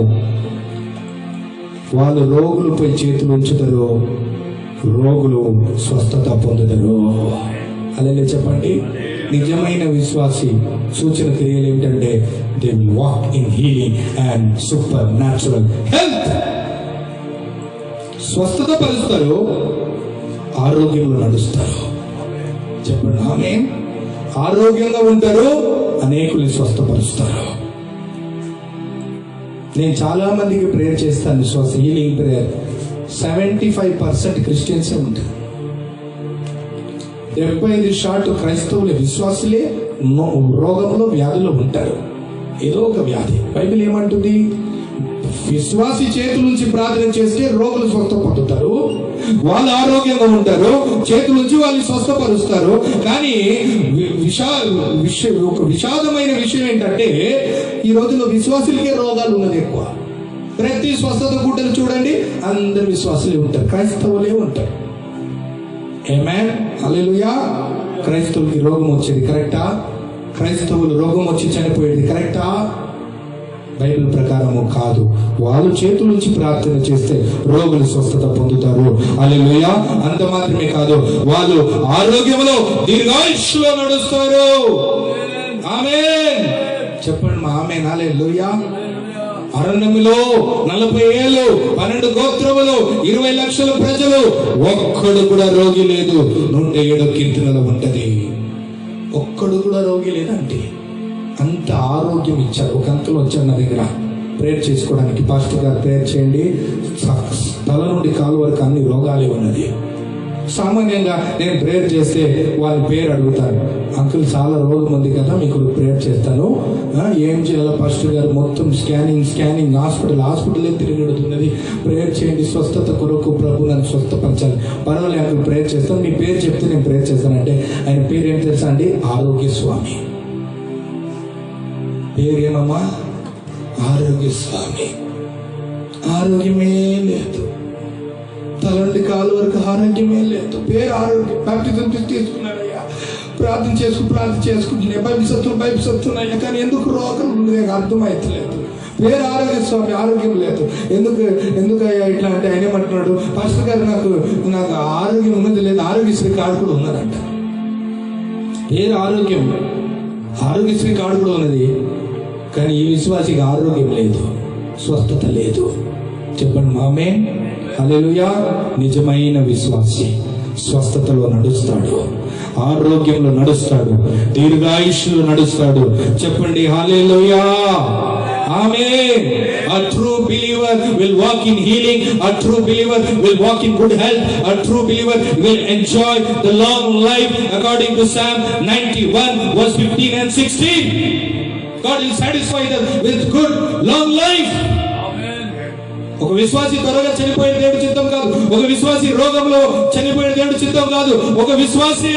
వాళ్ళు రోగులపై చేతులు ఉంచుతారు, రోగులు స్వస్థత పొందుతారు. అలాగే చెప్పండి. నిజమైన విశ్వాసి సూచన క్రియలు ఏమిటంటే they will walk in healing and super natural health. స్వస్థత పరుస్తారు, ఆరోగ్యంలో నడుస్తారు. చెప్పండి ఆమేన్. ఆరోగ్యంగా ఉంటారు, అనేకుల్ని స్వస్థపరుస్తారు. నేను చాలా మందికి ప్రేయర్ చేస్తాను, హీలింగ్ ప్రేయర్. 75% క్రిస్టియన్సే ఉంటారు. 75% క్రైస్తవులే, విశ్వాసులే రోగంలో వ్యాధిలో ఉంటారు. ఏదో ఒక వ్యాధి. బైబిల్ ఏమంటుంది? విశ్వాసి చేతుల నుంచి ప్రార్థన చేస్తే రోగులు స్వస్థ పొందుతారు, వాళ్ళు ఆరోగ్యంగా ఉంటారు, చేతుల నుంచి వాళ్ళు స్వస్థపరుస్తారు. కానీ ఒక విషాదమైన విషయం ఏంటంటే ఈ రోజుల్లో విశ్వాసులకే రోగాలు ఉన్నది ఎక్కువ. ప్రతి స్వస్థత గుడ్డలు చూడండి, అందరు విశ్వాసులే ఉంటారు, క్రైస్తవులే ఉంటారు. ఆమేన్, హల్లెలూయా. క్రైస్తవులకి రోగం వచ్చేది కరెక్టా? క్రైస్తవులు రోగం వచ్చి చనిపోయేది కరెక్టా? బైబిల్ ప్రకారము కాదు. వాళ్ళు చేతుల నుంచి ప్రార్థన చేస్తే రోగులు స్వస్థత పొందుతారు. హల్లెలూయా. అంత మాత్రమే కాదు, వాళ్ళు ఆరోగ్యంలో దీర్ఘాయుష్లో నడుస్తారు. ఆమేన్ చెప్పండి మా ఆమేన్. హల్లెలూయా. అరణ్యములో 40 ఏళ్ళు 12 గోత్రములు 20 లక్షల ప్రజలు, ఒక్కడు కూడా రోగి లేదు. 107 కీర్తనలో ఉంటది, ఒక్కడు కూడా రోగి లేదంటే అంత ఆరోగ్యం ఇచ్చారు. ఒక అంతలో వచ్చారు నా దగ్గర ప్రేయర్ చేసుకోవడానికి. పాస్టర్ గారు ప్రేయర్ చేయండి, తల నుండి కాలు వరకు అన్ని రోగాలే ఉన్నది. సామాన్యంగా నేను ప్రేయర్ చేస్తే వాళ్ళ పేరు అడుగుతాను, అంకుల్ చాలా రోగం ఉంది కదా, మీకు ప్రేయర్ చేస్తాను, ఏం చేయాలో పాస్టర్ గారు? మొత్తం స్కానింగ్ హాస్పిటల్ తిరిగెడుతున్నది, ప్రేయర్ చేయండి, స్వస్థత కొరకు ప్రభు నన్ను స్వస్థపరచాలి. పర్వాలేదు అంకుల్ ప్రేయర్ చేస్తాను, మీ పేరు చెప్తే నేను ప్రేయర్ చేస్తానంటే ఆయన పేరు ఏం తెలుసా అండి? ఆరోగ్య స్వామి. పేరేమమ్మా? ఆరోగ్య స్వామి. ఆరోగ్యమే లేదు, తలండి కాలు వరకు ఆరోగ్యమే లేదు. పేరు ఆరోగ్యం. బాప్టిజం తీసుకున్నాడయ్యా, ప్రార్థన చేసుకుంటున్నాయి, బైబిల్ చదువుతున్నాయ్యా, కానీ ఎందుకు రోగం ఉంది అర్థమైతలేదు. పేరు ఆరోగ్య స్వామి, ఆరోగ్యం లేదు. ఎందుకయ్యా ఇట్లా అంటే ఆయన ఏమంటున్నాడు? పాస్టర్ గారు నాకు ఆరోగ్యం ఉన్నది లేదు, ఆరోగ్యశ్రీ కార్డు కూడా ఉన్నదంట. పేరు ఆరోగ్యం, ఆరోగ్యశ్రీ కార్డు కూడా ఉన్నది, కానీ ఈ విశ్వాసికి ఆరోగ్యం లేదు, స్వస్థత లేదు. చెప్పండి మామే. హల్లెలూయా. నిజమైన విశ్వాసి స్వస్థతలో నడుస్తాడు, ఆరోగ్యంలో నడుస్తాడు, దీర్ఘాయుష్లో నడుస్తాడు. చెప్పండి హల్లెలూయా. ఆమేన్. A true believer will walk in healing. A true believer will walk in good health. A true believer will enjoy the long life according to Psalm 91 verse 15 and 16. God will satisfy them with good long life. ఒక విశ్వాసి త్వరగా చనిపోయిన దేవుడి చిత్తం కాదు, ఒక విశ్వాసి రోగంలో చనిపోయిన దేవుడి చిత్తం కాదు, ఒక విశ్వాసి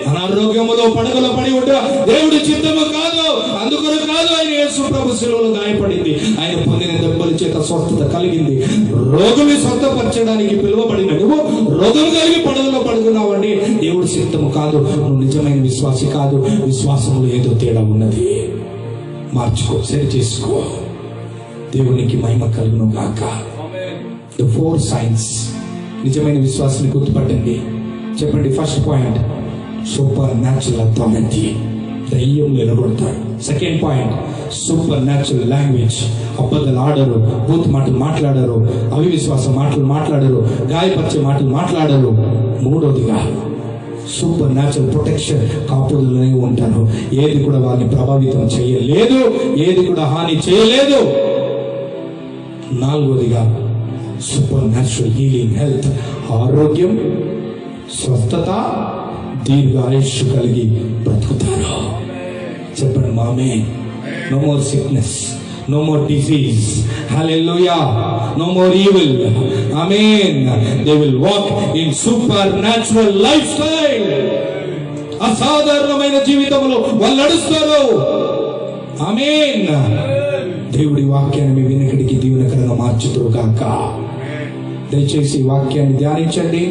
అనారోగ్యములో పడగలో పడి ఉంటే దేవుడి చిత్తము కాదు. అందుకొరకు కాదు ఆయన యేసు ప్రభు శిలువలో గాయపడింది, ఆయన పొందిన దెబ్బల చేత స్వస్థత కలిగింది. రోగుని స్వస్థపరచడానికి పిలువబడిన నువ్వు రోగం కలిగి పడగలో పడుకున్నావండి, దేవుడి చిత్తము కాదు. నువ్వు నిజమైన విశ్వాసి కాదు. విశ్వాసంలో ఏదో తేడా ఉన్నది, మార్చుకో, సరి చేసుకో. దేవునికి మహిమ కలుగును గాక. The 4 signs. నిజమైన విశ్వాసాన్ని గుర్తుపట్టండి. చెప్పండి. First point, super natural authority, దయ్యం నిలబడతాడు. Second point, super natural language, అబద్ధాలు ఆడరు, బూత్ మాటలు మాట్లాడరు, అవిశ్వాస మాటలు మాట్లాడరు, గాయపరిచే మాటలు మాట్లాడరు. మూడోదిగా సూపర్ న్యాచురల్ ప్రొటెక్షన్, కాపుదలనే ఉంటారు. ఏది కూడా వాళ్ళని ప్రభావితం చేయలేదు, ఏది కూడా హాని చేయలేదు. నాలుగోదిగా సూపర్ న్యాచురల్ హీలింగ్, హెల్త్, ఆరోగ్యం, స్వస్థత, దీర్ఘాయుష్ కలిగి బ్రతుకుతారు. చెప్పండి మామే. No more sickness, no more disease. Hallelujah. No more evil. Amen. They will walk in supernatural lifestyle. అసాధారణమైన జీవితంలో వాళ్ళు నడుస్తారు. ఆమేన్. దేవుడి వాక్యాన్ని మీ వినికిడికి దీవెనకరంగా మార్చుదురు గాక. దయచేసి ఈ వాక్యాన్ని ధ్యానించండి.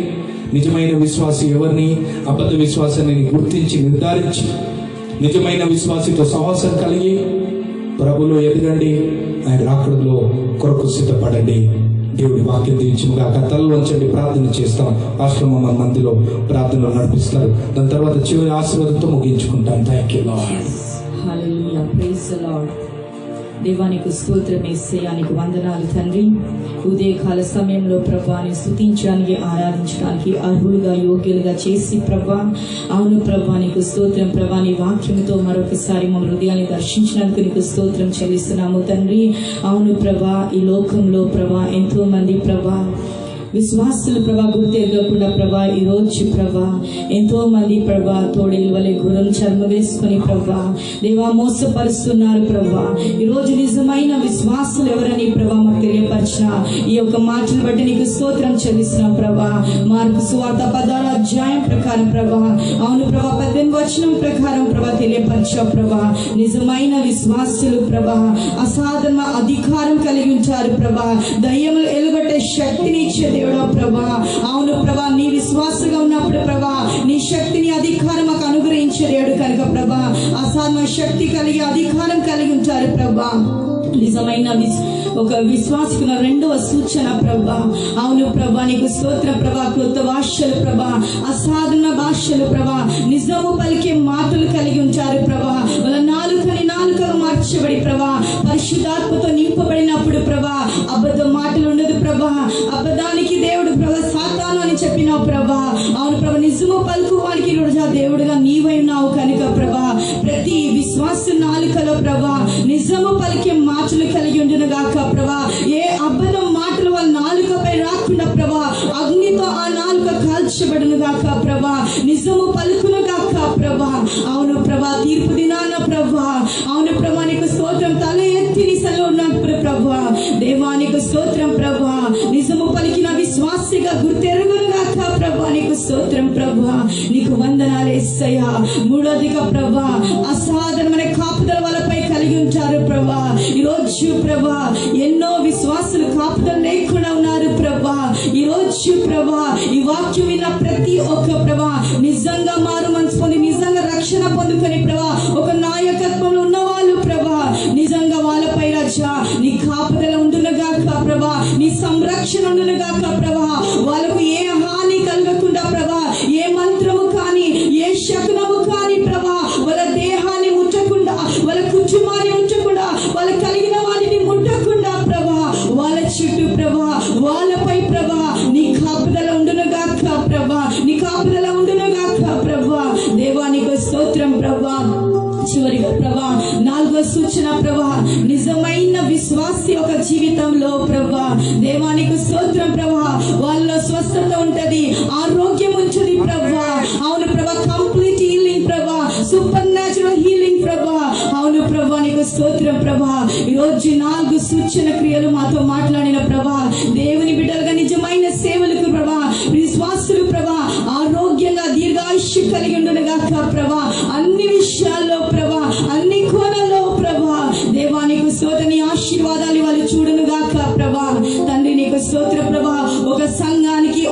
నిజమైన విశ్వాసి ఎవరిని, అబద్ధ విశ్వాసాన్ని గుర్తించి నిర్ధారించి నిజమైన విశ్వాసితో సహవాసం కలిగి ప్రభులో ఎదగండి. ఆయన రాకడలో కొరకు సిద్ధపడండి. దేవుడి వాక్యం దీవించుగా. తలలు వంచండి, ప్రార్థన చేస్తాం. ఆశ్రమ మందిలో ప్రార్థనలు నడిపిస్తారు. దాని తర్వాత చివరి ఆశీర్వాదంతో ముగించుకుంటాం. Thank you Lord. Hallelujah, praise the Lord. దేవానికి స్తోత్రం, యేసయ్యానికి వందనాలు తండ్రి. ఉదయకాల సమయంలో ప్రభాని స్తుతించడానికి, ఆరాధించడానికి అర్హులుగా, యోగ్యులుగా చేసి ప్రభా, అవును ప్రభా నీకు స్తోత్రం. ప్రభా నీ వాక్యంతో మరొకసారి మా హృదయాన్ని దర్శించినందుకు నీకు స్తోత్రం చెల్లిస్తున్నాము తండ్రి. అవును ప్రభా, ఈ లోకంలో ప్రభా ఎంతో మంది ప్రభా విశ్వాసులు ప్రభా గుర్తెరగకుండా ప్రభా ఈరోజు ప్రభా ఎంతో మంది ప్రభా తోడేలు వలె గుర్రం చర్మ వేసుకొని ప్రభా దేవా మోసపరుస్తున్నారు ప్రభా. ఈరోజు నిజమైన విశ్వాసులు ఎవరని ప్రభా మాకు తెలియపరిచిన ఈ యొక్క మాటలు బట్టి నీకు స్తోత్రం చెల్లిస్తున్నాం ప్రభా. మార్కు సువార్త 16వ అధ్యాయం ప్రకారం ప్రభా, అవును ప్రభా 18వ వచనం ప్రకారం ప్రభా తెలియపరిచావు ప్రభా. నిజమైన విశ్వాసులు ప్రభా అసాధారణ అధికారం కలిగి ఉంటారు ప్రభా. దయ్యములు ఎలుగొట్టే శక్తిని ఇచ్చే దేవుడా ప్రభా. అవును ప్రభా, నీ విశ్వాసంగా ఉన్నప్పుడు ప్రభా నీ శక్తిని అధికారం మాకు అనుగ్రహించే దేవుడు కనుక ప్రభా అసాధారణ శక్తి కలిగి అధికారం కలిగి ఉంటారు ప్రభా. నిజమైన ఒక విశ్వాసకున్న రెండవ సూచన ప్రభా, అవును ప్రభా నీకు స్తోత్ర ప్రభా. కృత భాషలు ప్రభా, అసాధారణ భాషలు ప్రభా, నిజము పలికే మాటలు కలిగి ఉంటారు ప్రభా. వాళ్ళ నాలుకని నాలుకగా మార్చబడి ప్రభా పరిశుద్ధాత్మతో నింపబడినప్పుడు ప్రభా అబద్ధ మాటలు ఉండదు ప్రభా. అబద్ధానికి దేవుడు ప్రభా సాతాను అని చెప్పినావు ప్రభా. అవును ప్రభా, నిజము పలుకు వానికి రోజా దేవుడుగా నీవై ఉన్నావు కనుక ప్రభా ప్రతి విశ్వాస నాలుకలో ప్రభా నిజము పలికే మాటలు కలిగి ఉండును గాక ప్రభా. ఏ అబద్ధం మాటలు వాళ్ళ నాలుకపై రాకుండా ప్రభా అగ్నితో ఆ నాలుక కాల్చబడును గాక ప్రభా. నిజము పలుకును గాక ప్రభా. అవును ప్రభా, తీర్పు దినాన ప్రభా, అవును ప్రభా నీకు స్తోత్రం. తల ఎత్తి నిసలో ఉన్నప్పుడు ప్రభా దేవానికి స్తోత్రం ప్రభా. నిజము పలికిన విశ్వాసిగా గుర్తెరుగును గాక ప్రభా నీకు స్తోత్రం ప్రభా. నీకు వందనాలు యేసయ్యా. మూడోదిగా ప్రభా అసాధారణమైన కాపుదల వాళ్ళపై కలిగి ఉంటారు ప్రభా. ఈరోజు ప్రభా ఎన్నో విశ్వాసులు కాపుదల లేకుండా ఉన్నారు ప్రభా. ఈరోజు ప్రభా ఈ వాక్యం విన్న ప్రతి ఒక్క ప్రభా నిజంగా మారు మనసు పొంది నిజంగా రక్షణ పొందుకొని ప్రభా ఒక నాయకత్వంలో ఉన్న వాళ్ళు ప్రభా నిజంగా వాళ్ళపై రక్ష నీ కాపుదల ఉండునుగాక ప్రభా. నీ సంరక్షణ ఉండునుగాక ప్రభా. వాళ్ళకు ఏ హాని కలగకుండా ప్రభా ఏ మంత్రము కానీ ఏ శకునము కానీ ప్రభా వాళ్ళ దేహాన్ని ముట్టకుండా, వాళ్ళ కుటుంబాన్ని ముట్టకుండా, వాళ్ళ కలిగిన వాటిని ముట్టకుండా ప్రభా వాళ్ళ చుట్టూ ప్రభా వాళ్ళపై ప్రభా నీ కాపుదల ఉండునుగాక ప్రభా. నీ కాపుదల ఉండునుగాక ప్రభా. దేవానికి స్తోత్రం ప్రభా. చివరిగా ప్రభా నాలుగో సూచన ప్రభా నిజమైన విశ్వాసి ఒక జీవితంలో ప్రభా దేవానికి స్తోత్రం ప్రభా వాళ్ళలో స్వస్థత ఉంటది, ఆరోగ్యం ఉంటది ప్రభా. అవును ప్రభా, కంప్లీట్ హీలింగ్ ప్రభా, సూపర్ న్యాచురల్ హీలింగ్ ప్రభా. అవును ప్రభా నీకు స్తోత్రం ప్రభా. ఈరోజు 4 సూచన క్రియలు మాతో మాట్లాడిన ప్రభా దేవుని బిడ్డలుగా నిజమైన సేవలకు ప్రభా విశ్వాసులు ప్రభా ఆరోగ్యంగా దీర్ఘాయుష్యం కలిగి ఉండునుగాక ప్రభా. అన్ని విషయాల్లో ప్రభా అన్ని కోణాల్లో ప్రభా దేవానికి స్తోత్ర. నీ ఆశీర్వాదాలు వాళ్ళు చూడునుగాక ప్రభా. తండ్రి నీకు స్తోత్ర ప్రభా. ఒక సంఘానికి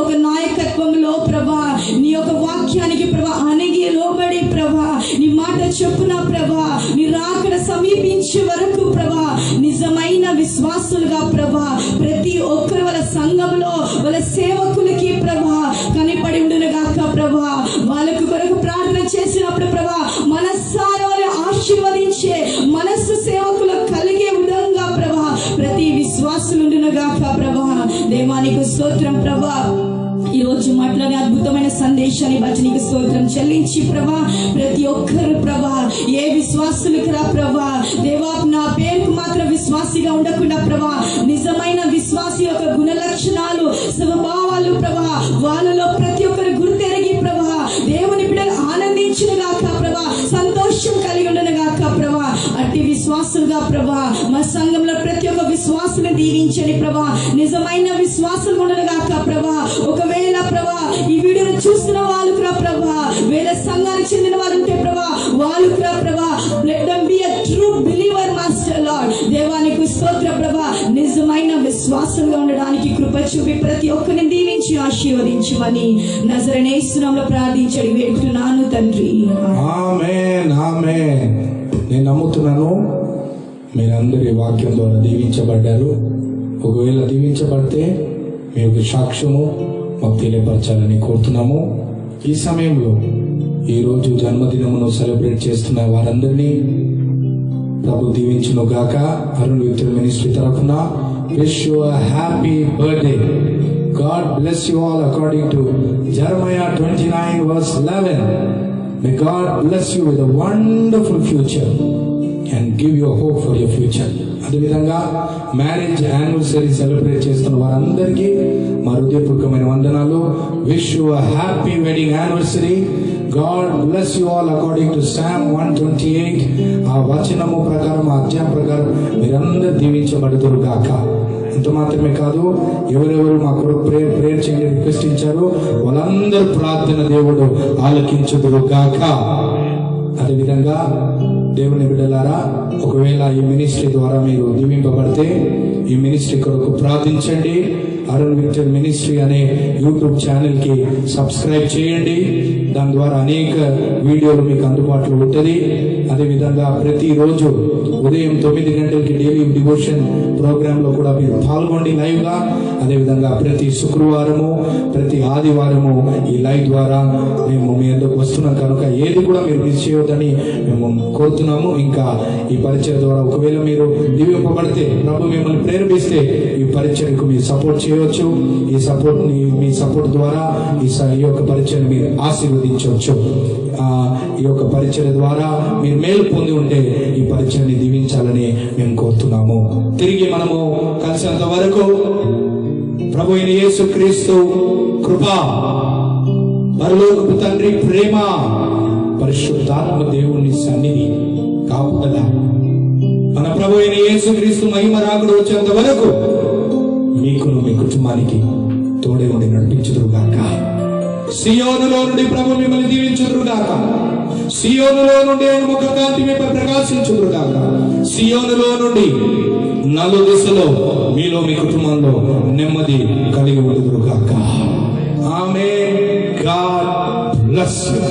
ఒక నాయకత్వంలో ప్రభా నీ యొక్క వాక్యానికి ప్రభా అణిగి లోబడి ప్రభా నీ మాట చెప్పున ప్రభా నీ రాకడ సమీపించే వరకు ప్రభా నిజమైన విశ్వాసులుగా ప్రభా ప్రతి ఒక్కరు వాళ్ళ సంఘంలో వాళ్ళ సేవకులకి ప్రభా కనిపడి ఉండునుగాక ప్రభా. వాళ్ళకు కొరకు ప్రార్థన చేసినప్పుడు ప్రభా మనస్సారా ఆశీర్వదించే మనస్సు సేవకులకు కలిగే విధంగా ప్రభా ప్రతి విశ్వాసులు ఉండునుగాక ప్రభా. దేవానికి స్తోత్రం ప్రభా. ఈ రోజు మాట్లాడే అద్భుతమైన సందేశాన్ని బట్టి నీకు స్తోత్రం చెల్లించి ప్రభా ప్రతి ఒక్కరు ప్రభా ఏ విశ్వాసులకు రా ప్రభా దేవా నా పేరుకు మాత్రం విశ్వాసిగా ఉండకుండా ప్రభా నిజమైన విశ్వాసి యొక్క గుణ లక్షణాలు స్వభావాలు ప్రభా వాళ్ళలో ప్రతి ఒక్కరు గుర్తెరిగి ప్రభా దేవుని బిడ్డలు ఆనందించునుగాక ప్రభా, సంతోషం కలిగి ఉండునుగాక ప్రభా. అట్టి విశ్వాసులుగా ప్రభా మా సంఘంలో ప్రతి ఒక్క విశ్వాసుని దీవించండి ప్రభా. నిజమైన విశ్వాసులు ఉండునుగాక ప్రభా. ఒకవేళ ప్రభా ఈ వీడియోను చూస్తున్న వాళ్ళు ప్రభా వేరే సంఘానికి చెందిన వారు ఉంటే ప్రభా వాళ్ళు ప్రభా let them be a true నీకు స్తోత్ర ప్రభా. నిజమైన విశ్వాసంగా ఉండడానికి కృప చూపి ప్రతి ఒక్కరిని దీవించి ఆశీర్వదించమని నజరేయుని యేసు నామములో ప్రార్థించి వేడుకుంటున్నాను తండ్రి. ఆమేన్, ఆమేన్. నేను నమ్ముతున్నాను మీరందరూ ఈ వాక్యం ద్వారా దీవించబడ్డారు. ఒకవేళ దీవించబడితే మీ యొక్క సాక్ష్యము మాకు తెలియపరచాలని కోరుతున్నాము. ఈ సమయంలో ఈరోజు జన్మదినమును సెలబ్రేట్ చేస్తున్న వారందరినీ ప్రభు దీవించును గాక. అరుణ్ విక్టర్ మినిస్ట్రీ తరఫున wish you a happy birthday. God bless you all according to Jeremiah 29 verse 11. May God bless you with a wonderful future and give you a hope for your future. అదేవిధంగా marriage anniversary celebrate చేస్తున్న వారందరికీ మా హృదయపూర్వకమైన వందనాలు. Wish you a happy wedding anniversary. God bless you all according to Psalm 128. ఆ వచనము ప్రకారం, ఆ అధ్యాయం ప్రకారం మీరందరూ దీవించబడుదురు గాక. ఇంత మాత్రమే కాదు, ఎవరెవరు మా కొరకు ప్రేయర్ చేయండి రిక్వెస్ట్ ఇచ్చారో వాళ్ళందరూ ప్రార్థన దేవుడు ఆలకించుదురు గాక. అదేవిధంగా దేవుని బిడ్డలారా, ఒకవేళ ఈ మినిస్ట్రీ ద్వారా మీరు దీవింపబడితే ఈ మినిస్ట్రీ కొరకు ప్రార్థించండి. అరుణ్ విక్టర్ మినిస్ట్రీ అనే యూట్యూబ్ ఛానల్కి సబ్స్క్రైబ్ చేయండి. దాని ద్వారా అనేక వీడియోలు మీకు అందుబాటులో ఉంటుంది. అదేవిధంగా ప్రతిరోజు ఉదయం 9 గంటలకి డైలీ డివోషన్ ప్రోగ్రాంలో కూడా మీరు పాల్గొండి లైవ్గా. అదేవిధంగా ప్రతి శుక్రవారము, ప్రతి ఆదివారము ఈ లైవ్ ద్వారా మేము మీ అందరికి వస్తున్నాం కనుక ఏది కూడా మీరు మిస్ చేయొద్దని మేము కోరుతున్నాము. ఇంకా ఈ పరిచయ ద్వారా ఒకవేళ మీరు దీవింపబడితే, ప్రభు మిమ్మల్ని ప్రేరేపిస్తే ఈ పరిచయకు మీరు సపోర్ట్ చేయవచ్చు. మీ సపోర్ట్ ద్వారా ఈ యొక్క పరిచయం మీరు ఆశీర్వదించవచ్చు. ఈ యొక్క పరిచయ ద్వారా మీరు మేలు పొంది ఉంటే ఈ పరిచయాన్ని దీవించాలని మేము కోరుతున్నాము. తిరిగి మనము కలిసినంత వరకు ప్రభు అయిన యేసుక్రీస్తు కృప, పరలోకపు తండ్రి ప్రేమ, పరిశుద్ధాత్మ దేవుని సన్నిధి కాపుదల, మన ప్రభు అయిన యేసుక్రీస్తు మహిమ రాకుడు వచ్చేంత వరకు మీకును మీ కుటుంబానికి తోడే ఉండి నడిపించుదురుగాక. సియోనులో నుండి ప్రభు మిమ్మల్ని దీవించుదురుగాక. సియోనులో నుండి ముఖ కాంతి మీపై ప్రకాశించుదురుగాక. సియోనులో నుండి నలు దిశలో మీలో మీ కుటుంబంలో నెమ్మది కలిగి ఉండుదురుగాక. ఆమేన్. God bless you.